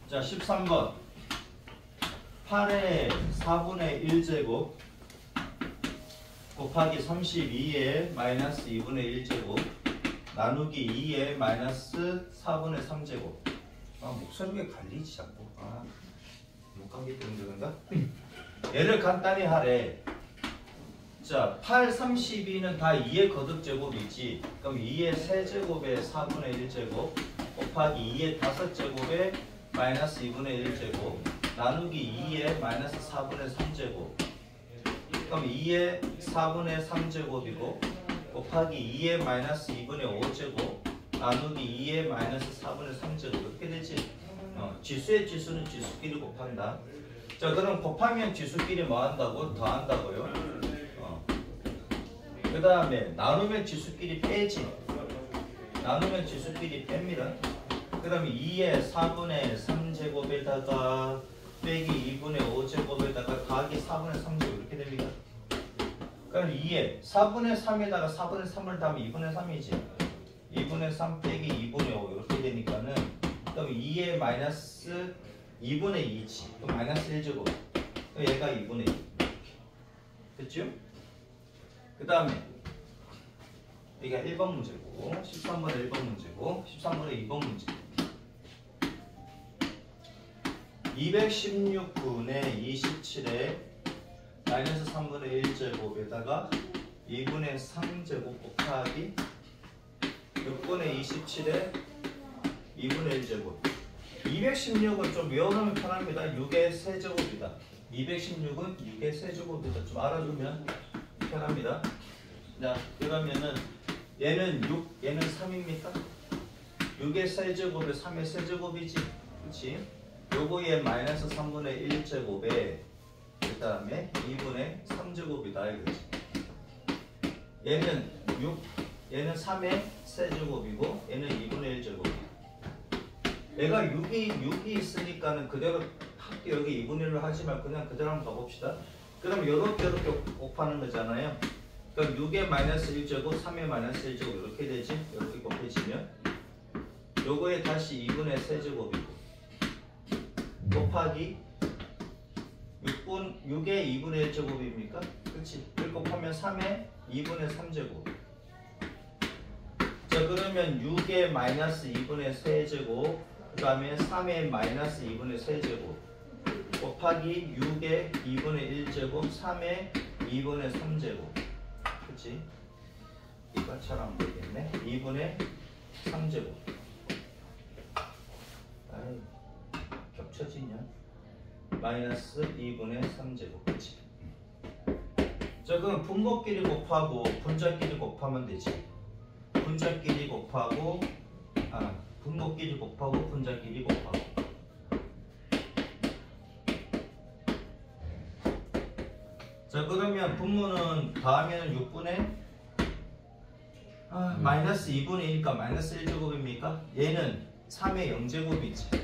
자 13번 8의 4분의 1제곱 곱하기 32의 마이너스 2분의 1제곱 나누기 2의 마이너스 4분의 3제곱 목소리가 갈리지 자꾸 못 가기 때문에 그런가? 얘를 간단히 하래 자 8, 32는 다 2의 거듭제곱이지 그럼 2의 세제곱에 4분의 1제곱 곱하기 2의 5제곱에 마이너스 2분의 1제곱 나누기 2의 마이너스 4분의 3제곱 그럼 2의 4분의 3제곱이고 곱하기 2의 마이너스 2분의 5제곱 나누기 2의 마이너스 4분의 3제곱 이렇게 되지 지수의 지수는 지수끼리 곱한다 자 그럼 곱하면 지수끼리 뭐 한다고? 더한다고요 그 다음에 나누면 지수끼리 빼지 나누면 지수끼리 뺍니다 그 다음에 2의 4분의 3제곱에다가 빼기 2분의 5제곱에다가 더하기 4분의 3제곱 이렇게 됩니다 그럼 2에 4분의 3에다가 4분의 3을 더하면 2분의 3이지 2분의 3 빼기 2분의 5 이렇게 되니까는 그럼 2의 마이너스 2분의 2지 그럼 마이너스 1제곱 얘가 2분의 2 됐죠? 그 다음에 여기가 1번 문제고 13번에 1번 문제고 13번에 2번 문제 216분의 27에 마이너스 3분의 1제곱에다가 2분의 3제곱 곱하기 6분의 27에 2분의 1제곱 216은 좀 외워놓으면 편합니다 6의 세제곱이다 216은 6의 세제곱이다 좀 알아두면 편합니다 자 그러면은 얘는 6 얘는 3입니까? 6의 세제곱에 3의 세제곱이지 그렇지? 요거에 마이너스 3분의 1제곱에 그 다음에 2분의 3제곱이다 이거지 얘는 6 얘는 3의 세제곱이고 얘는 2분의 1제곱이야 얘가 6이 있으니까는 그대로 학교 여기 2분의 1로 하지 말고 그냥 그대로 한번 가봅시다 그럼 요렇게 곱하는 거잖아요 그럼 6의 마이너스 1제곱 3의 마이너스 1제곱 이렇게 되지 이렇게 곱해지면 요거에 다시 2분의 세제곱이고 곱하기 6의 2분의 1제곱입니까? 그렇지 1 곱하면 3의 2분의 3제곱 자 그러면 6의 마이너스 2분의 세제곱 그 다음에 3의 마이너스 2분의 세제곱 곱하기 6의 2분의 1제곱 3의 2분의 3제곱 그치? 이거 잘 안 보이겠네 2분의 3제곱 아이 겹쳐지냐 마이너스 2분의 3제곱 그치? 자 그럼 분모끼리 곱하고 분자끼리 곱하면 되지 분자끼리 곱하고 분모끼리 곱하고 분자끼리 곱하고 자 그러면 분모는 더하면 6분의 마이너스 2분의 1이니까 마이너스 1제곱입니까? 얘는 3의 0제곱이지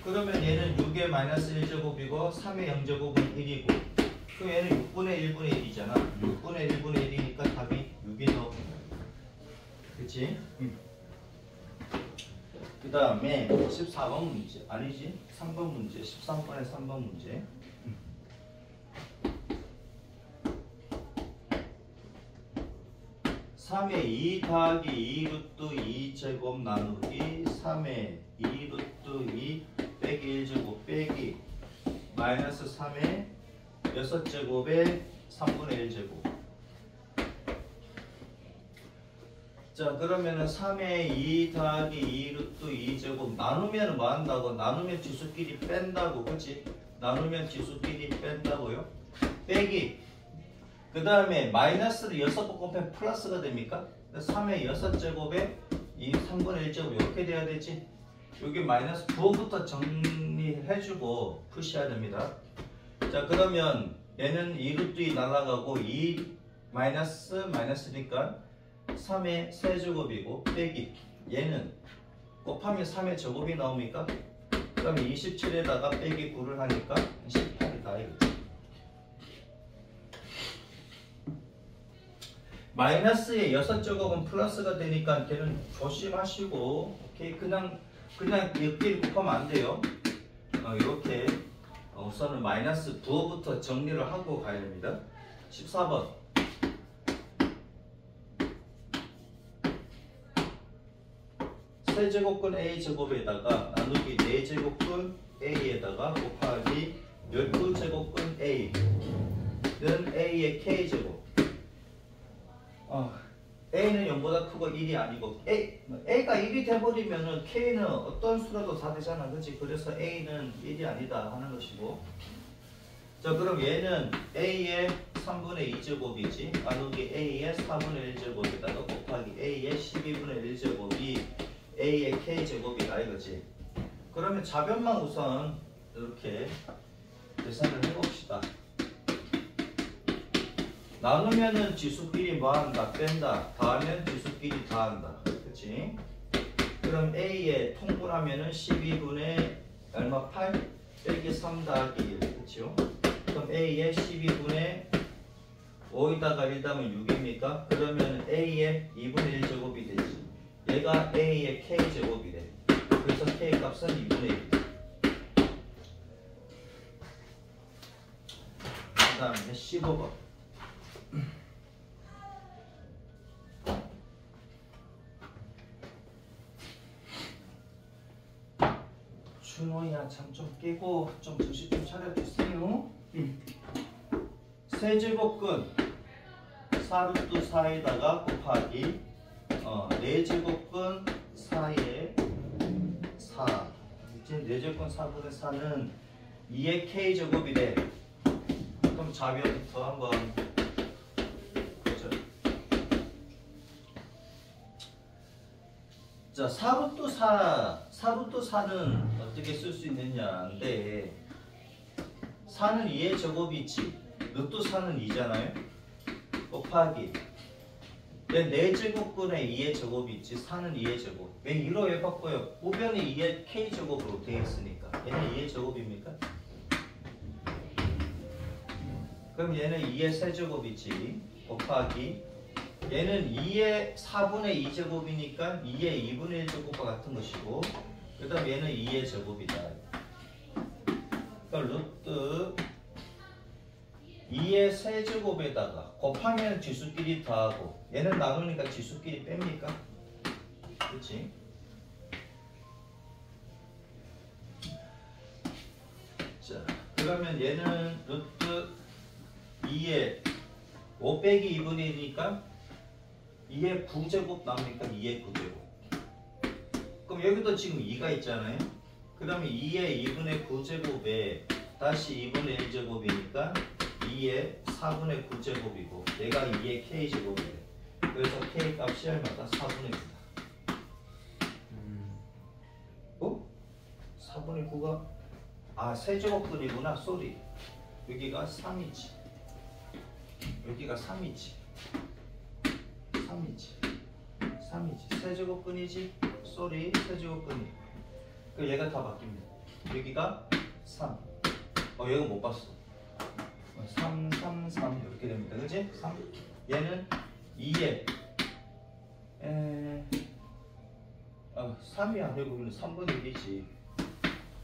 그러면 얘는 6의 마이너스 1제곱이고 3의 0제곱은 1이고 그럼 얘는 6분의 1분의 1이잖아 6분의 1분의 1이니까 답이 6이 나오는 거야 그치? 그 다음에 14번 문제 아니지 3번 문제 13번에 3번 문제 3의 2 더하기 2 루트 2제곱 나누기 3의 2 루트 2 빼기 1제곱 빼기 마이너스 3의 6제곱에 3분의 1제곱. 자 그러면은 3의 2 더하기 2 루트 2제곱 나누면 뭐 한다고? 나누면 지수끼리 뺀다고 그치? 나누면 지수끼리 뺀다고요? 빼기 그 다음에 마이너스를 6번 곱하면 플러스가 됩니까? 3의 6제곱에 이 3분의 1제곱 이렇게 돼야 되지? 여기 마이너스 부호부터 정리해주고 푸시해야 됩니다. 자 그러면 얘는 2루트 2 날아가고 2 마이너스니까 3의 세제곱이고 빼기 얘는 곱하면 3의 제곱이 나옵니까? 그럼 27에다가 빼기 9를 하니까 18이 나이겠지. 마이너스의 6제곱은 플러스가 되니까 걔는 조심하시고 오케이 그냥 옆끼리 곱하면 안 돼요. 이렇게 우선은 마이너스 부호부터 정리를 하고 가야 됩니다. 14번 세제곱근 A제곱에다가 나누기 4제곱근 A에다가 곱하기 12제곱근 A는 A의 K제곱 A는 0보다 크고 1이 아니고 A가 1이 돼버리면은 K는 어떤 수라도 다 되잖아 그치? 그래서 A는 1이 아니다 하는 것이고 자 그럼 얘는 A의 3분의 2제곱이지 나누기 A의 4분의 1제곱에다가 곱하기 A의 12분의 1제곱이 A의 K제곱이다 이거지. 그러면 좌변만 우선 이렇게 계산을 해봅시다. 나누면은 지수끼리 뭐한다? 뺀다. 더하면 지수끼리 더한다. 그치? 그럼 A에 통분하면은 12분의 얼마? 8 빼기 3 더하기 1 그치요? 그럼 A에 12분의 5에다가 1 더하면 6입니까? 그러면 A에 2분의 1 제곱이 되지. 얘가 A의 K제곱이래. 그래서 K 값은 2분의 1. 그 다음에 15번. 준호야 참 좀 깨고 좀 정신 좀 차려주세요. 세제곱근 4루트 4에다가 곱하기 4제곱근 4에 4 이제 4제곱근 4분의 4는 2의 K제곱이래. 그럼 좌변부터 한번 보죠. 자 4루트 4는 어떻게 쓸 수 있느냐인데 4는 2의 제곱이지 루트 4는 2잖아요. 곱하기 얘 4제곱근에 2의 제곱이 있지 4는 2의 제곱 왜 2로 왜 바꿔요? 우변이 2의 K제곱으로 되어 있으니까 얘는 2의 제곱입니까? 그럼 얘는 2의 세제곱이지 곱하기 얘는 2의 4분의 2제곱이니까 2의 2분의 1제곱과 같은 것이고 그 다음 얘는 2의 제곱이다. 그러니까 루트 2의 세제곱에다가 곱하면 지수끼리 더하고 얘는 나누니까 지수끼리 뺍니까? 그렇지? 자 그러면 얘는 루트 2의 5 빼기 2분의 1이니까 2의 9제곱 나옵니까? 2의 9제곱. 그럼 여기도 지금 2가 있잖아요. 그러면 2의 2분의 9제곱에 다시 2분의 1제곱이니까 2의 4분의 9제곱이고 얘가 2의 K제곱이래. 그래서 K 값이 얼마다? 4분의 9다. 어? 4분의 9가 세제곱근이구나. 쏘리. 여기가 3이지. 여기가 3이지. 3이지. 세제곱근이지. 쏘리. 세제곱근이. 그 얘가 다 바뀝니다. 여기가 3. 얘가 못 봤어. 3, 3, 3 이렇게 됩니다. 그치? 3. 얘는 2에 3이 아니고 3분의 1이지.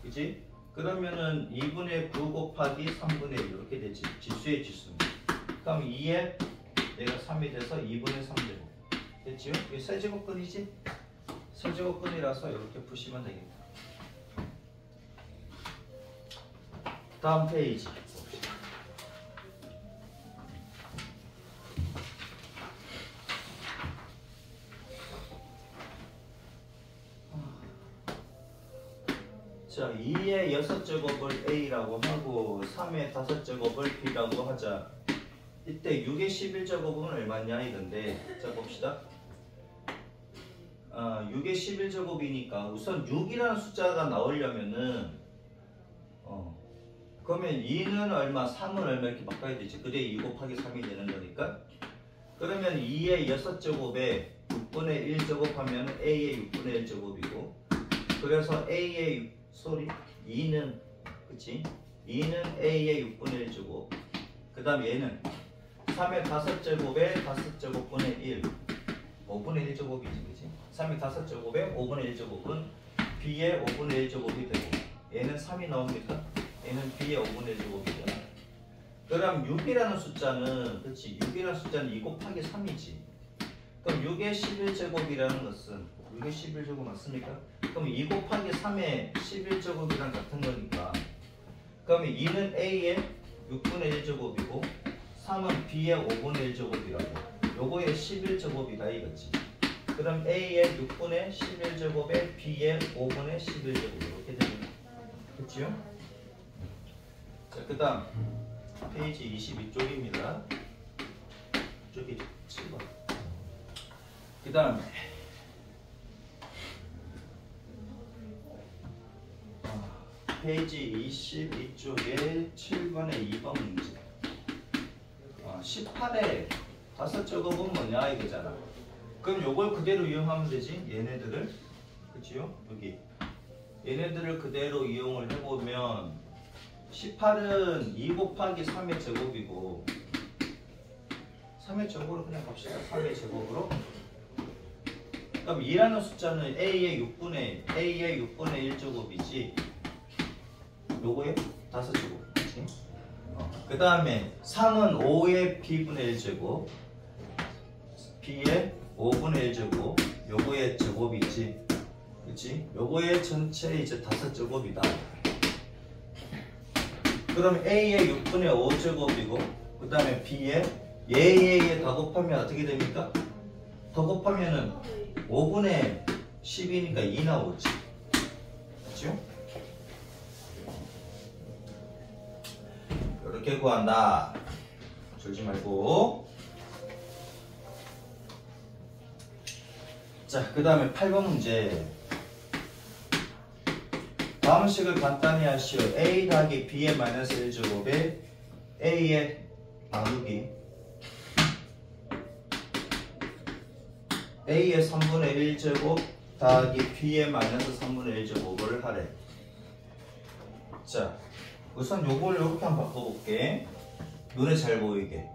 그치? 그러면은 2분의 9 곱하기 3분의 1 이렇게 되지. 지수의 지수입니다. 그럼 2에 얘가 3이 돼서 2분의 3제곱. 됐지요? 이게 세제곱근이지? 세제곱근이라서 이렇게 푸시면 되겠다. 다음 페이지. 자, 2의 6제곱을 A라고 하고 3의 5제곱을 B라고 하자. 이때 6의 11제곱은 얼마냐 이건데, 자 봅시다. 6의 11제곱이니까 우선 6이라는 숫자가 나오려면은 그러면 2는 얼마, 3은 얼마 이렇게 바꿔야 되지. 그래 2 곱하기 3이 되는 거니까. 그러면 2의 6제곱에 6분의 1제곱하면 A의 6분의 1제곱이고, 그래서 A의 2는 그치? 2는 A의 6분의 1제곱. 그 다음 얘는 3의 5제곱에 5제곱분의 1 5분의 1제곱이지 그치? 3의 5제곱에 5분의 1제곱은 B의 5분의 1제곱이 되고, 얘는 3이 나옵니까? 얘는 B의 5분의 1제곱이잖아. 그럼 6이라는 숫자는 그치? 6이라는 숫자는 2 곱하기 3이지. 그럼 6의 11제곱이라는 것은 6의 11제곱 맞습니까? 그럼 2 곱하기 3의 11제곱이랑 같은 거니까, 그러면 2는 A의 6분의 1제곱이고 3은 B의 5분의 1제곱이라고. 요거의 11제곱이다 이거지. 그럼 A의 6분의 11제곱에 B의 5분의 11제곱 이렇게 되는 그치요? 자, 그 다음 페이지 22쪽입니다. 쪽이 7번. 그 다음에 페이지 22쪽에 7번의 2번 문제. 18에 5제곱은 뭐냐 이거잖아. 그럼 요걸 그대로 이용하면 되지. 얘네들을 그치요? 여기 얘네들을 그대로 이용을 해보면 18은 2 곱하기 3의 제곱이고 3의 제곱으로 그냥 갑시다. 3의 제곱으로. 그럼 2라는 숫자는 A의 6분의 1제곱이지. 요거에 5제곱. 그치? 그 다음에 3은 5의 B분의 1제곱, B의 5분의 1제곱, 요거의 제곱이지. 그치? 요거의 전체 이제 5제곱이다. 그럼 A의 6분의 5제곱이고, 그 다음에 B의 얘에 다 곱하면 어떻게 됩니까? 더 곱하면은 5분의 10이니까 2 나오지. 그쵸? 이렇게 구한다. 졸지 말고. 자, 그 다음에 8번 문제. 다음 식을 간단히 하시오. A 더하기 B의 마이너스 1제곱에 A의 나누기 A의 3분의 1제곱 더하기 B의 마이너스 3분의 1제곱을 하래. 자, 우선 요걸 이렇게 한번 바꿔볼게. 눈에 잘 보이게.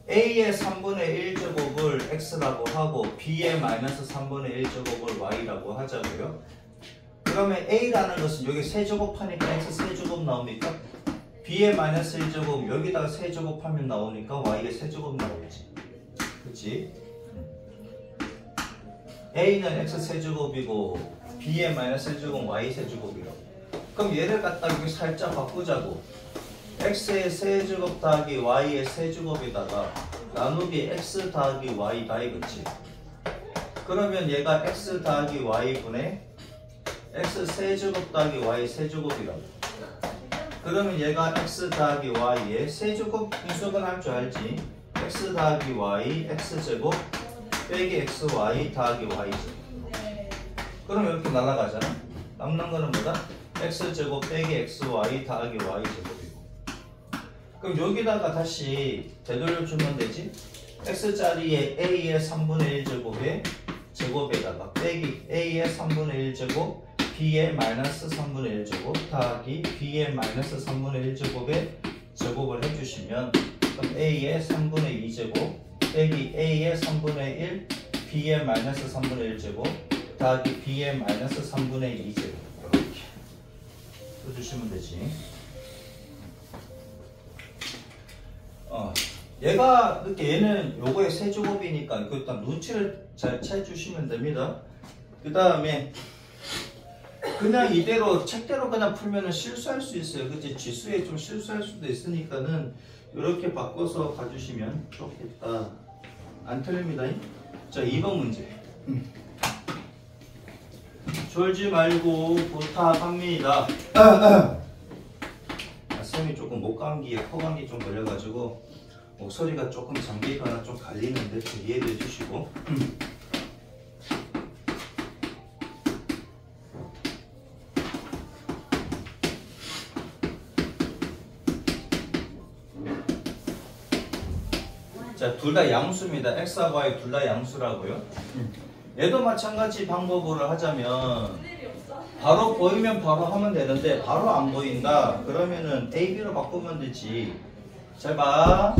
A의 3분의 1제곱을 X라고 하고 B의 마이너스 3분의 1제곱을 Y라고 하자고요. 그러면 A라는 것은 여기 세제곱하니까 X 세제곱 나옵니까? B의 마이너스 1제곱 여기다가 세제곱하면 나오니까 Y의 세제곱 나오지. 그치? A는 X 세제곱이고 B의 마이너스 1제곱은 Y 세제곱이라고. 그럼 얘를 갖다 여기 살짝 바꾸자고. X의 세제곱 더하기 Y의 세제곱에다가 나누기 X 더하기 Y다 이거지. 그러면 얘가 X 더하기 Y분의 X 세제곱 더하기 Y 세제곱이라고. 그러면 얘가 X 더하기 Y의 세제곱 분석은 할 줄 알지. X 더하기 Y X제곱 빼기 XY 더하기 Y제곱. 그럼 이렇게 날아가잖아. 남는 거는 뭐다? X제곱 빼기 XY 더하기 Y제곱이고. 그럼 여기다가 다시 되돌려주면 되지. X자리에 A의 3분의 1제곱에 제곱에다가 빼기 A의 3분의 1제곱 B의 마이너스 3분의 1제곱 더하기 B의 마이너스 3분의 1제곱에 제곱을 해주시면 그럼 A의 3분의 2제곱 빼기 A의 3분의 1 B의 마이너스 3분의 1제곱 더하기 b의 마이너스 3분의 2제곱 이렇게 써주시면 되지. 얘가 이렇게 얘는 요거의 세제곱이니까 일단 눈치를 잘 채주시면 됩니다. 그 다음에 그냥 이대로 책대로 그냥 풀면은 실수할 수 있어요. 그치? 지수에 좀 실수할 수도 있으니까는 이렇게 바꿔서 가주시면 좋겠다. 안 틀립니다. 자, 2번 문제. 졸지 말고 부탁합니다. 쌤이 조금 목 감기에 코 감기 좀 걸려가지고 목소리가 조금 잠기거나 좀 갈리는데 이해를 해주시고. 자, 둘 다 양수입니다. x와 y 둘 다 양수라고요. 얘도 마찬가지 방법으로 하자면 바로 보이면 바로 하면 되는데 바로 안 보인다 그러면은 a, b로 바꾸면 되지. 잘 봐.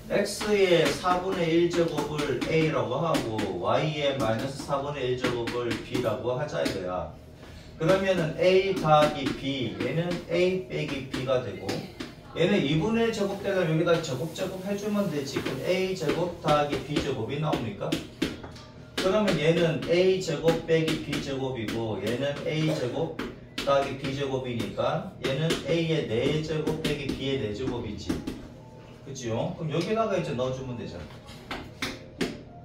x의 4분의 1제곱을 a라고 하고 y의 마이너스 4분의 1제곱을 b라고 하자 이거야. 그러면은 a 더하기 b 얘는 a 빼기 b가 되고 얘는 2분의 1 제곱대가 여기다 제곱 해주면 되지. 그럼 a제곱 더하기 b제곱이 나옵니까? 그러면 얘는 a제곱 빼기 b제곱이고 얘는 a제곱 더하기 b제곱이니까 얘는 a의 4제곱 빼기 b의 4제곱이지. 그치요? 그럼 여기다가 이제 넣어주면 되잖아.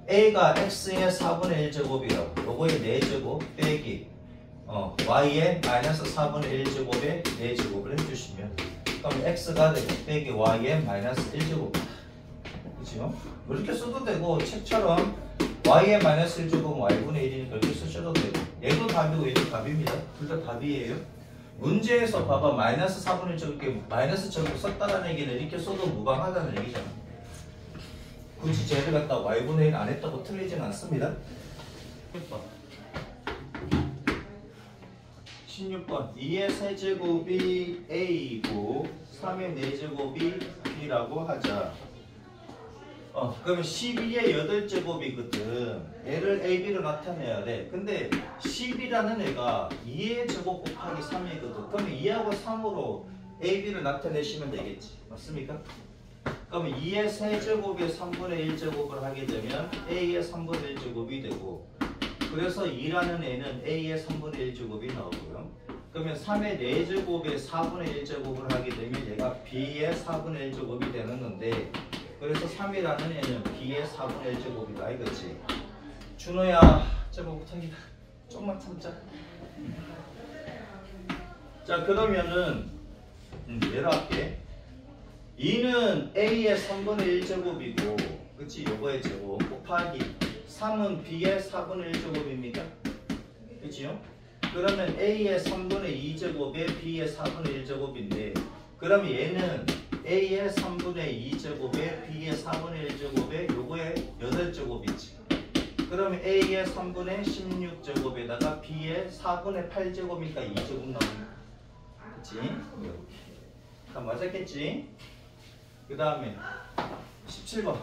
a가 x의 4분의 1제곱이라고 요거의 4제곱 빼기 y의 마이너스 4분의 1제곱의 4제곱을 해주시면 그럼 x가 되고 빼기 y의 마이너스 1제곱. 그치요? 이렇게 써도 되고 책처럼 y의 마이너스 1제곱은 y분의 1이니까 이렇게 쓰셔도 되고 얘도 답이고 얘도 답입니다. 둘 다 답이에요. 문제에서 봐봐 마이너스 4분의 1제곱 마이너스 제곱 썼다라는 얘기는 이렇게 써도 무방하다는 얘기잖아. 굳이 쟤를 갖다 y분의 1 안 했다고 틀리진 않습니다. 16번 2의 세제곱이 a이고 3의 4제곱이 b라고 하자. 그러면 12의 8제곱이거든. 얘를 AB로 나타내야 돼. 근데 10이라는 애가 2의 제곱 곱하기 3이거든. 그러면 2하고 3으로 AB를 나타내시면 되겠지. 맞습니까? 그러면 2의 세제곱에 3분의 1제곱을 하게 되면 A의 3분의 1제곱이 되고 그래서 2라는 애는 A의 3분의 1제곱이 나오고요. 그러면 3의 4제곱에 4분의 1제곱을 하게 되면 얘가 B의 4분의 1제곱이 되는 건데 그래서 3이라는 애는 B의 4분의 1제곱이다 이거지. 준호야 제발 못하겠다. 좀만 참자. 자 그러면은 얘를 할게. 2는 A의 3분의 1제곱이고 그치 요거의 제곱 곱하기 3은 B의 4분의 1제곱입니까? 그치요? 그러면 A의 3분의 2제곱에 B의 4분의 1제곱인데 그러면 얘는 A의 3분의 2제곱에 B의 4분의 1제곱에 요거의 8제곱이지. 그러면 A의 3분의 16제곱에다가 B의 4분의 8제곱이니까 2제곱 나옵니다. 그치? 다 맞았겠지? 그 다음에 17번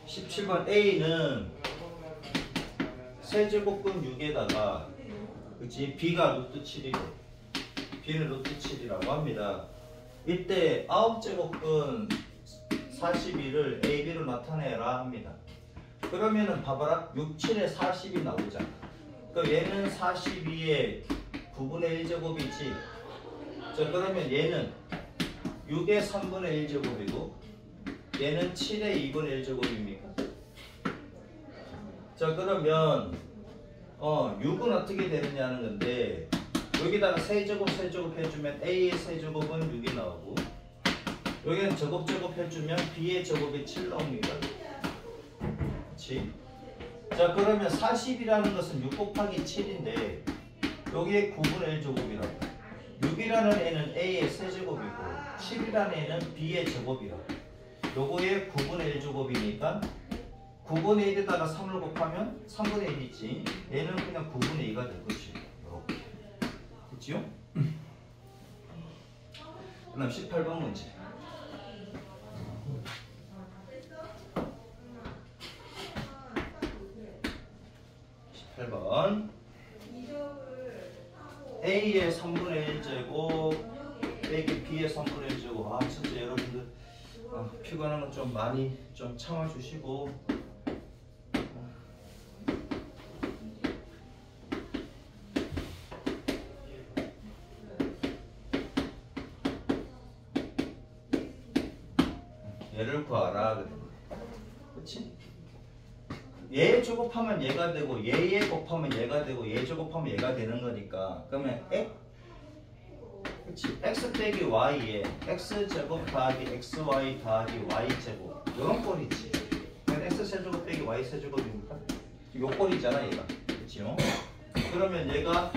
17번 A는 세제곱근 6에다가 그치? B가 루트 7이고 B는 루트 7이라고 합니다. 이때 9제곱근 42를 AB로 나타내라 합니다. 그러면은 봐봐라 6, 7에 40이 나오잖아. 그럼 얘는 42의 9분의 1제곱이지. 자 그러면 얘는 6의 3분의 1제곱이고 얘는 7의 2분의 1제곱입니까? 자 그러면 6은 어떻게 되느냐는 건데 여기다가 세제곱 해주면 A의 세제곱은 6이 나오고 여기는 제곱 해주면 B의 제곱이 7 나옵니다. 그치? 자 그러면 40이라는 것은 6 곱하기 7인데 여기에 9분의 1제곱이라고 6이라는 애는 A의 세제곱이고 7이라는 애는 B의 제곱이라고 요거의 9분의 1제곱이니까 9분의 1에다가 3을 곱하면 3분의 1이지 얘는 그냥 9분의 2가 될 것이에요. 이렇게 됐지요? 그 다음 18번 문제 건 A의 3분의 1제곱 빼기 B의 3분의 1제곱. 아 진짜 여러분들 피곤한 건 좀 많이 좀 참아주시고 얘를 구하라 그래. 그치? 얘 제곱하면 얘가 되고 얘 곱하면 얘가 되고 얘 제곱하면 얘가 되는 거니까 그러면 그치? x 빼기 y에 x 제곱 더하기 xy 더하기 y 제곱 이런 꼴이지. 그러면 x 세제곱 빼기 y 세제곱이니까 요 꼴이잖아 얘가. 그치요? 그러면 얘가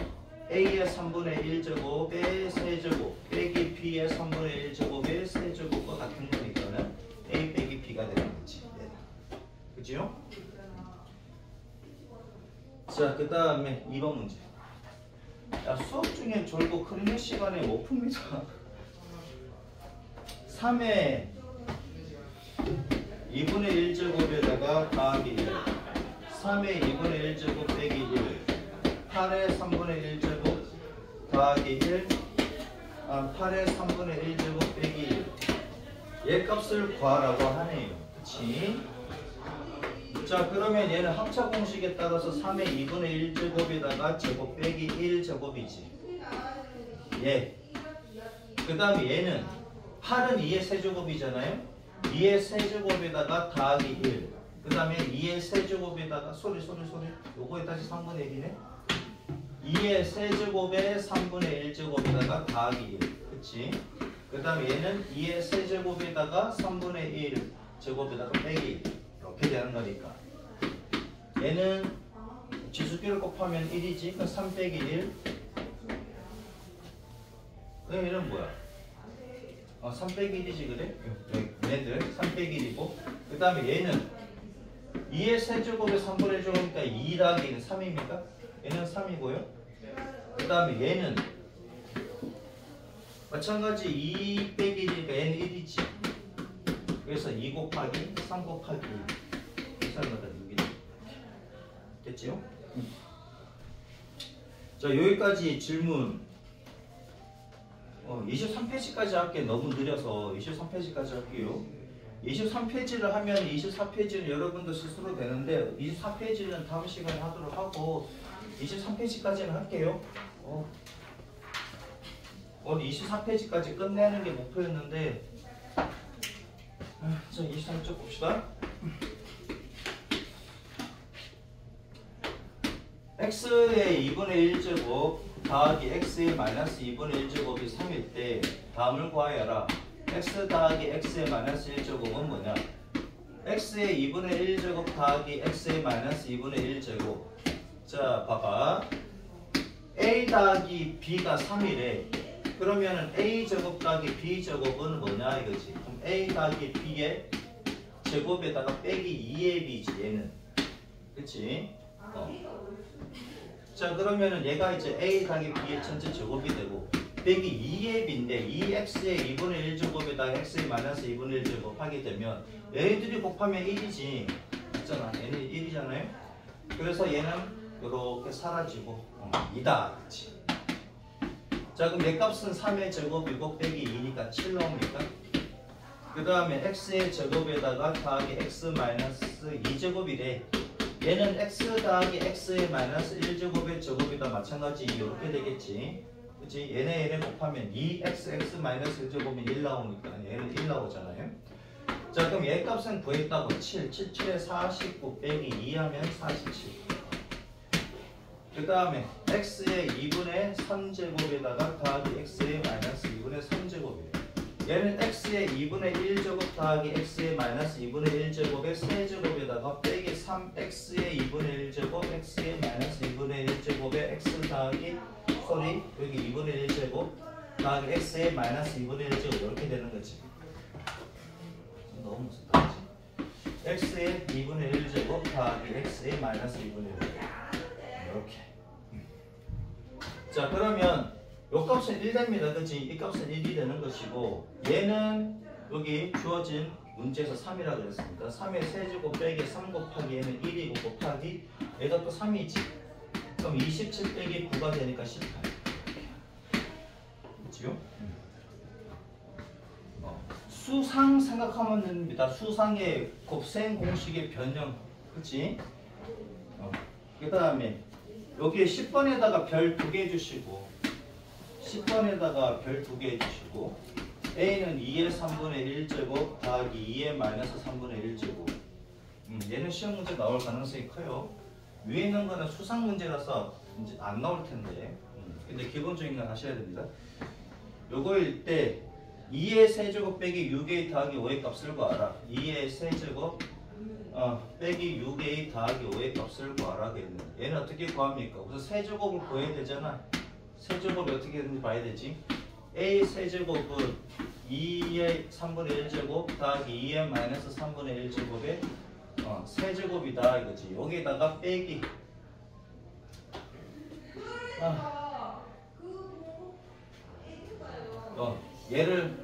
a의 3분의 1제곱의 세제곱 빼기 b의 3분의 1제곱의 세제곱과 같은 거니까는 a 빼기 b가 되는 거지. 그치요? 자, 그 다음에 2번 문제. 야, 수업 중에 졸고 그리는 시간에 못 풉니다. 3의 2분의 1제곱에다가 더하기 1 3의 2분의 1제곱 빼기 1 8의 3분의 1제곱 더하기 1 8의 3분의 1제곱 빼기 1 얘 값을 구하라고 하네요. 그치? 자 그러면 얘는 합차 공식에 따라서 3의 2분의 1제곱에다가 제곱 빼기 1제곱이지. 예. 그 다음에 얘는 8은 2의 세제곱이잖아요. 2의 세제곱에다가 더하기 1. 그 다음에 2의 세제곱에다가 소리 요거에 다시 3분의 1이네. 2의 세제곱에 3분의 1제곱에다가 더하기 1. 그치? 그 다음에 얘는 2의 세제곱에다가 3분의 1 제곱에다가 빼기 1. 이렇게 되는 거니까 얘는 지수끼를 곱하면 1이지. 그럼 3 빼기 1. 그럼 얘는 뭐야? 3 빼기 1이지 그래? 얘들 3 빼기 1이고 그 다음에 얘는 2의 세제곱에 3분의 1제곱이니까 2 더하기 1은 3입니까? 얘는 3이고요. 그 다음에 얘는 마찬가지 2 빼기 1이니까 얘는 1이지. 그래서 2 곱하기 3 곱하기 1 사람마다 6이 됐지요? 자 여기까지 질문 23페이지까지 할게. 너무 느려서 23페이지까지 할게요. 23페이지를 하면 24페이지는 여러분도 스스로 되는데 24페이지는 다음 시간에 하도록 하고 23페이지까지는 할게요. 오늘 24페이지까지 끝내는 게 목표였는데 자 23쪽 봅시다. x의 2분의 1제곱 더하기 x의 마이너스 2분의 1제곱이 3일 때 다음을 구하여라. x 더하기 x의 마이너스 1제곱은 뭐냐? x의 2분의 1제곱 더하기 x의 마이너스 2분의 1제곱. 자 봐봐. a 더하기 b가 3이래. 그러면은 a제곱 더하기 b제곱은 뭐냐 이거지. 그럼 a 더하기 b의 제곱에다가 빼기 2의 b지 얘는. 그치? 자 그러면은 얘가 이제 a 더하기 b의 전체 제곱이 되고 빼기 2의 b인데 2x의 2분의 1제곱에다가 x의 마이너스 2분의 1제곱 하게 되면 얘들이 곱하면 1이지. 맞잖아. 얘는 1이잖아요. 그래서 얘는 이렇게 사라지고 2다. 그치? 자 그럼 얘 값은 3의 제곱이고 빼기 2니까 7 나옵니까? 그 다음에 x의 제곱에다가 더하기 x 마이너스 2제곱이래. 얘는 x 더하기 x의 마이너스 1제곱의 제곱이다. 마찬가지 이렇게 되겠지. 그치? 얘네 곱하면 2x 마이너스 1제곱이면 1 나오니까 얘는 1 나오잖아요. 자 그럼 얘 값은 구했다고 7. 7에 49 빼기 2 하면 47. 그 다음에 x의 2분의 3제곱에다가 더하기 x의 마이너스 2분의 3제곱이에요. 얘는 x의 2분의 1제곱 더하기 x의 마이너스 2분의 1제곱의 세제곱에다가 빼기 3x의 2분의 1제곱 x의 마이너스 2분의 1제곱의 x 더하기 여기 2분의 1제곱 더하기 x의 마이너스 2분의 1제곱 이렇게 되는 거지. 너무 무섭다. x의 2분의 1제곱 더하기 x의 마이너스 2분의 1제곱 이렇게. 자 그러면 요 값은 1 됩니다. 그치? 이 값은 1이 되는 것이고 얘는 여기 주어진 문제에서 3이라고 그랬습니다. 3의 세제곱 빼기 3 곱하기 얘는 1이고 곱하기 얘가 또 3이지. 그럼 27 빼기 9가 되니까 18. 그렇죠? 수상 생각하면 됩니다. 수상의 곱셈 공식의 변형. 그치? 그 다음에 여기에 10번에다가 별 2개 주시고 10번에다가 별 2개 주시고 A는 2의 3분의 1제곱 더하기 2의 마이너스 3분의 1제곱. 얘는 시험 문제 나올 가능성이 커요. 위에 있는 거는 수상 문제라서 이제 안 나올 텐데. 근데 기본적인 건 하셔야 됩니다. 요거일 때 2의 세제곱 빼기 6a 더하기 5의 값을 구하라. 2의 세제곱 빼기 6a 더하기 5의 값을 구하라겠네. 얘는 어떻게 구합니까? 우선 세제곱을 구해야 되잖아. 세제곱이 어떻게 되는지 봐야 되지. a 세제곱은 2의 3분의 1제곱 더하기 2의 마이너스 3분의 1제곱의 세제곱이다 이거지. 여기다가 빼기 얘를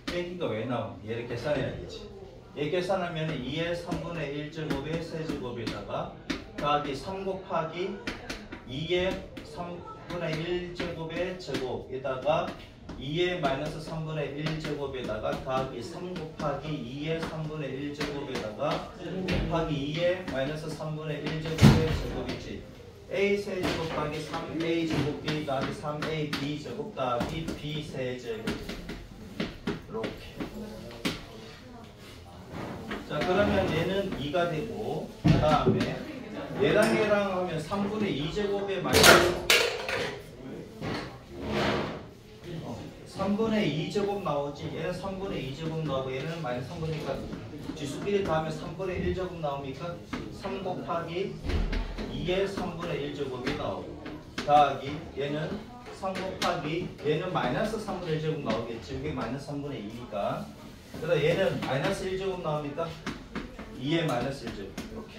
빼기가 왜 나오니? 얘를 계산해야겠지. 얘 계산하면 2의 3분의 1제곱의 세제곱에다가 더하기 3 곱하기 2의 3분의 1제곱의 제곱에다가 2의 마이너스 3분의 1제곱에다가 더하기 3 곱하기 2의 3분의 1제곱에다가 곱하기 2의 마이너스 3분의 1제곱의 제곱이지. a 세제곱 더하기 3a 제곱 b 더하기 3a b 제곱 더하기 b 세제곱. 이렇게. 자 그러면 얘는 2가 되고 그 다음에 얘랑 하면 3분의 2제곱의 마이너스 3분의 2제곱 나오지. 얘는 3분의 2제곱 나오고 얘는 마이너스 3분의 2니까 지수끼리 더하면 3분의 1제곱 나옵니까? 3 곱하기 2의 3분의 1제곱이 나오고 더하기 얘는 3 곱하기 얘는 마이너스 3분의 1제곱 나오겠지. 이게 마이너스 3분의 2니까 그래서 얘는 마이너스 1제곱 나옵니까? 2의 마이너스 1제곱 이렇게.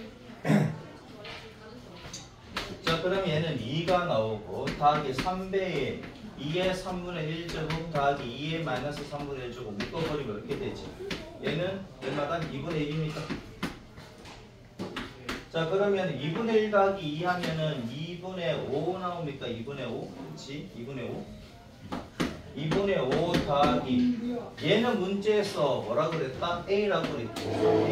자 그럼 얘는 2가 나오고 더하기 3배에 2의 3분의 1제곱 더하기 2의 마이너스 3분의 1제곱 묶어버리면 이렇게 되지. 얘는 얼마다? 2분의 1입니까? 자 그러면 2분의 1 더하기 2 하면은 2분의 5 나옵니까? 2분의 5? 그렇지? 2분의 5? 2분의 5 더하기 얘는 문제에서 뭐라 그랬다? A라고 그랬고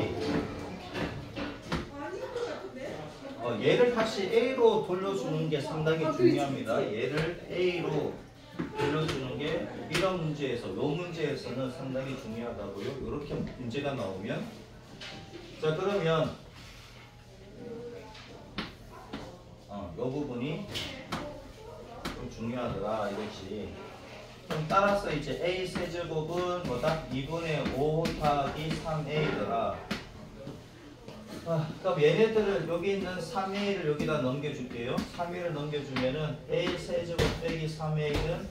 A. 얘를 다시 A로 돌려주는 게 상당히 중요합니다. 얘를 A로 돌려주는 게 이런 문제에서, 요 문제에서는 상당히 중요하다고요. 이렇게 문제가 나오면 자 그러면 요 부분이 좀 중요하더라 이것이. 그럼 따라서 이제 A 세제곱은 뭐다? 2분의 5 더하기 3A더라. 그럼 얘네들을 여기 있는 3A를 여기다 넘겨줄게요. 3A를 넘겨주면은 A 세제곱 빼기 3A는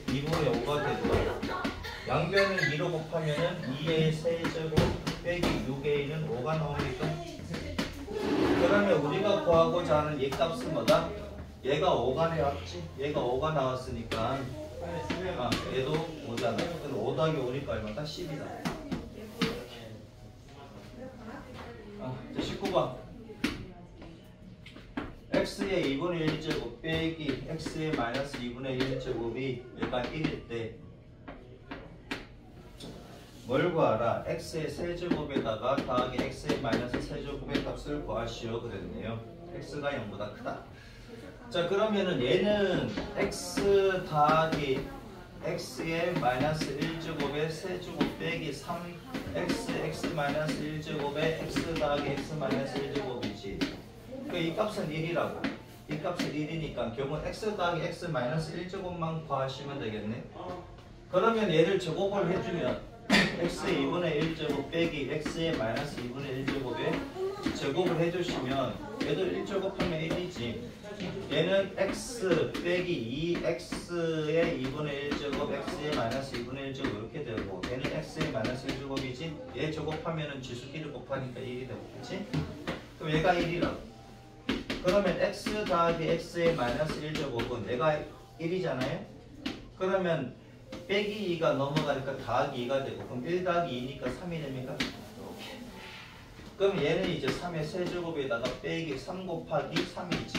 2분의 5가 되고 양변을 2로 곱하면은 2A 세제곱 빼기 6A는 5가 나오니까 그러면 우리가 구하고자 하는 얘 값은 뭐다? 얘가 5가 나왔지? 얘가 5가 나왔으니까 얘도 5잖아. 그럼 5 더하기 5니까 얼마다? 10이다. 19번 x의 2분의 1제곱 빼기 x의 마이너스 2분의 1제곱이 얘가 1일 때 뭘 구하라? x의 세제곱에다가 더하기 x의 마이너스 세제곱의 값을 구하시오 그랬네요. x가 0보다 크다. 자 그러면은 얘는 x 더하기 x의 마이너스 1제곱의 세제곱 빼기 3x x 마이너스 1제곱의 x 더하기 x 마이너스 1제곱이지. 그 이 값은 1이라고. 이 값은 1이니까 결국 x 더하기 x 마이너스 1제곱만 구하시면 되겠네. 그러면 얘를 제곱을 해주면 x의 2분의 1제곱 빼기 x의 마이너스 2분의 1제곱에 제곱을 해주시면 얘도 1제곱하면 1이지. 얘는 x 빼기 2x의 2분의 1제곱 x의 마이너스 2분의 1제곱 이렇게 되고 얘는 x의 마이너스 1제곱이지. 얘 제곱하면은 지수끼리 곱하니까 1이 되고 그치? 그럼 얘가 1이라고. 그러면 x 더하기 x의 마이너스 1제곱은 얘가 1이잖아요. 그러면 빼기 2가 넘어가니까 더하기 2가 되고 그럼 1 더하기 2니까 3이 됩니까? 이렇게. 그럼 얘는 이제 3의 세제곱에다가 빼기 3 곱하기 3이지.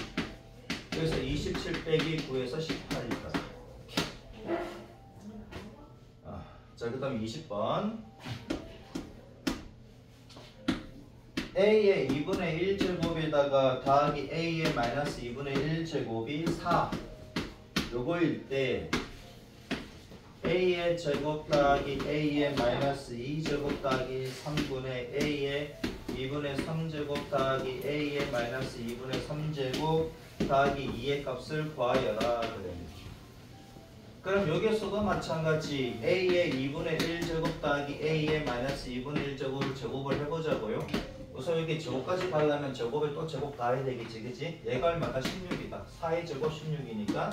그래서 27 빼기 9에서 18이다. 자, 그 다음에 20번. A의 2분의 1제곱에다가 더하기 A의 마이너스 2분의 1제곱이 4. 요거일 때 A의 제곱 더하기 A의 마이너스 2제곱 더하기 3분의 A의 2분의 3제곱 더하기 A의 마이너스 2분의 3제곱 더하기 2의 값을 구하여라. 그래. 그럼 여기서도 마찬가지 A의 2분의 1제곱 더하기 A의 마이너스 2분의 1제곱을 제곱을 해보자고요. 우선 여기 제곱까지 가려면 제곱에 또 제곱 다 해야 되겠지, 그치? 얘가 얼마다? 16이다. 4의 제곱 16이니까.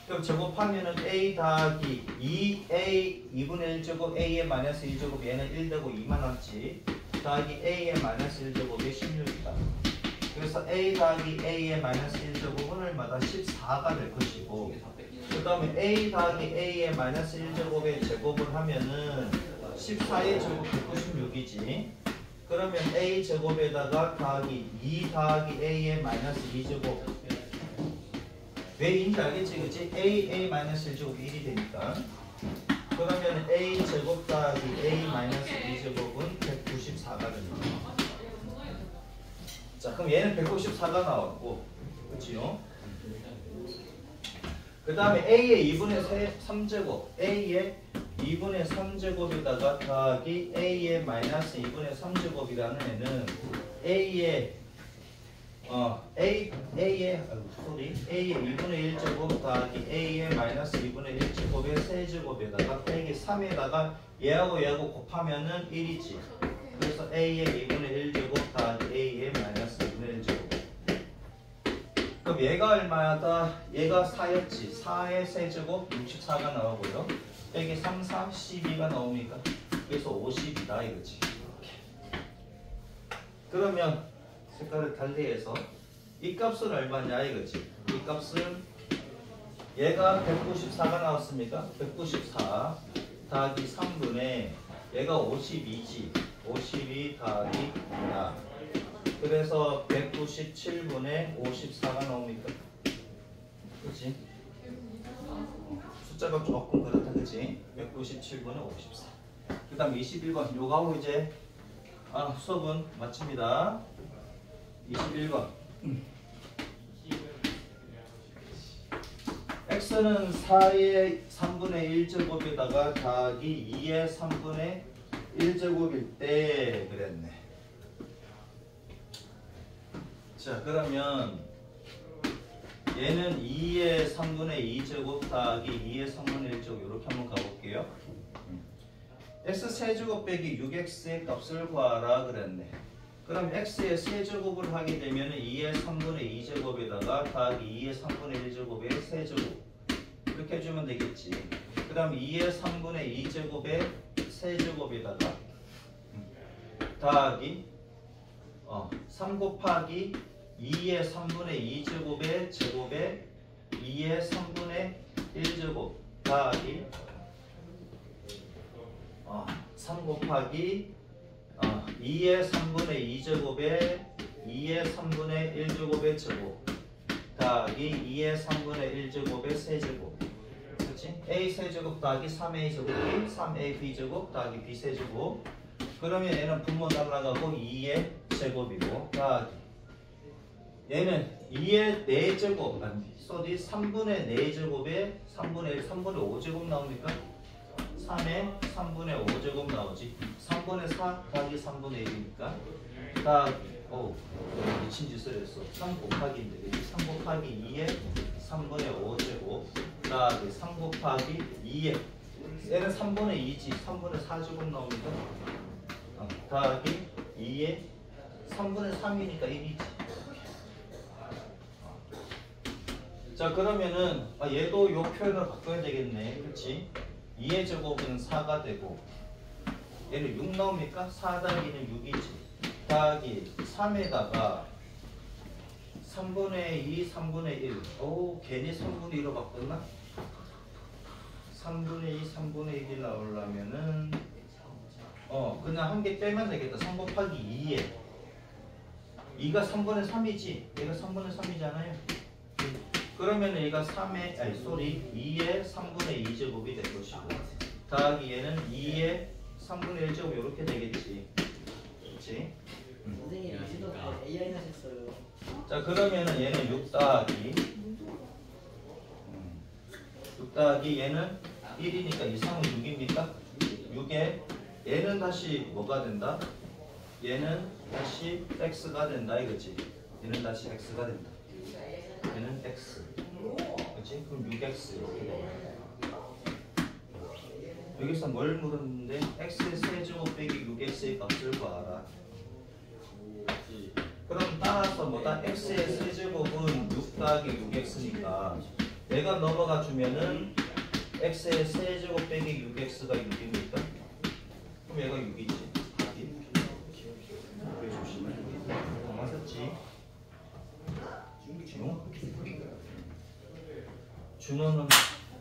그럼 제곱하면은 A 더하기 2A 2분의 1제곱 A의 마이너스 1제곱 얘는 1 되고 2만 남지. 더하기 A의 마이너스 1제곱이 16이다. 그래서 A 더하기 A의 마이너스 1제곱은 얼마다? 14가 될 것이고, 그 다음에 A 더하기 A의 마이너스 1제곱의 제곱을 하면은 14의 제곱 196이지. 그러면 A 제곱에다가 더하기 2 더하기 A의 마이너스 2제곱. 왜 인지 알겠지, 그치? A 마이너스 1제곱이 1이 되니까. 그러면 A 제곱 더하기 A 마이너스 2제곱은 194가 됩니다. 자, 그럼 얘는 194가 나왔고, 그치요? 그 다음에 A의 2분의 3제곱, A의 2분의 3제곱에다가 더하기 A의 마이너스 2분의 3제곱이라는 애는 A의 A의 2분의 1제곱 더하기 A의 마이너스 2분의 1제곱의 세제곱에다가 빼기 3에다가 얘하고 곱하면은 1이지. 그래서 A의 2분의 1제곱 더하기 A의 마이너스 2분의 1제곱. 그럼 얘가 얼마다? 얘가 4였지. 4의 세제곱 64가 나오고요. 빼기 3, 4, 12가 나옵니까? 그래서 50이다 이거지. 그러면 색깔을 달리해서 이 값은 얼마냐 이거지. 이 값은 얘가 194가 나왔습니까? 194 더하기 3분의 얘가 52지. 52 더하기 9다. 그래서 197분의 54가 나옵니까? 그치? 숫자가 조금 그렇다, 그치? 197분의 54. 그 다음 21번. 요거하고 이제 수업은 마칩니다. 21번. x는 4의 3분의 1제곱에다가 더하기 2의 3분의 1제곱일 때 그랬네. 자, 그러면 얘는 2의 3분의 2제곱 더하기 2의 3분의 1제곱 이렇게 한번 가볼게요. x 세제곱 빼기 6x의 값을 구하라 그랬네. 그럼 x의 세제곱을 하게 되면 2의 3분의 2제곱에다가 더하기 2의 3분의 1제곱의 세제곱 이렇게 해주면 되겠지. 그 다음 2의 3분의 2제곱의 세제곱에다가 더하기 3 곱하기 2의 3분의 2제곱의 제곱에 2의 3분의 1제곱 더하기 3 곱하기 2의 3분의 2제곱에 2의 3분의 1제곱의 제곱 더하기 2의 3분의 1제곱의 세제곱. 그렇지? a 세제곱 더하기 3a 제곱이 3ab 제곱 더하기 b 세제곱. 그러면 얘는 분모 날라가고 2의 제곱이고 더하기 얘는 2의 4제곱 소리 3분의 4제곱에 3분의 1, 3분의 5제곱 나옵니까? 3에 3분의 5제곱 나오지. 3분의 4 더하기 3분의 1이니까 더하기 미친 짓을 했어. 3 곱하기인데 3 곱하기 2에 3분의 5제곱 더하기 3 곱하기 2에 얘는 3분의 2지. 3분의 4제곱 나옵니까? 더하기 2에 3분의 3이니까 1이지. 자, 그러면은 얘도 요 표현을 바꿔야 되겠네. 그렇지? 2의 제곱은 4가 되고 얘는 6 나옵니까? 4 더하기는 6이지. 더하기 3에다가 3분의 2, 3분의 1. 괜히 3분의 2로 바꿨나? 3분의 2, 3분의 1이 나오려면은 그냥 한 개 빼면 되겠다. 3 곱하기 2에 2가 3분의 3이지. 얘가 3분의 3이잖아요. 그러면 얘가 3의, 아니, 2의 3분의 2제곱이 될 것이고, 더하기 얘는 2의 3분의 1제곱 이렇게 되겠지. 그렇지? 선생님 지도 AI 하셨어요. 자, 그러면은 얘는 6 더하기 6 더하기 얘는 1이니까 이상은 6입니까? 6에 얘는 다시 뭐가 된다? 얘는 다시 x가 된다 이거지. 얘는 다시 x가 된다. 얘는 x. 그렇지? 그럼 6x 이렇게 돼. 여기서 뭘 물었는데 x의 세제곱 빼기 6x의 값을 구하라. 그럼 따라서 뭐다? x의 세제곱은 6 더하기 6x니까 내가 넘어가 주면은 x의 세제곱 빼기 6x가 6입니까? 그럼 얘가 6이지. 답이. 그래 조심해. 다 맞았지? 준호는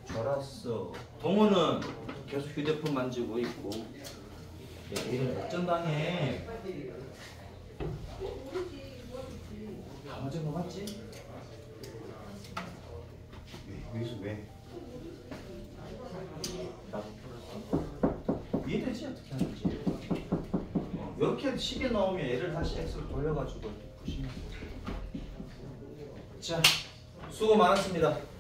졸았어. 동호는 계속 휴대폰 만지고 있고. 야, 이런 역전당해. 다 맞은 거 맞지? 왜? 나도 풀었어. 이해되지? 어떻게 하는지. 이렇게 식에 넣으면 얘를 다시 x로 돌려가지고 이렇게 푸시면 돼. 자, 수고 많았습니다.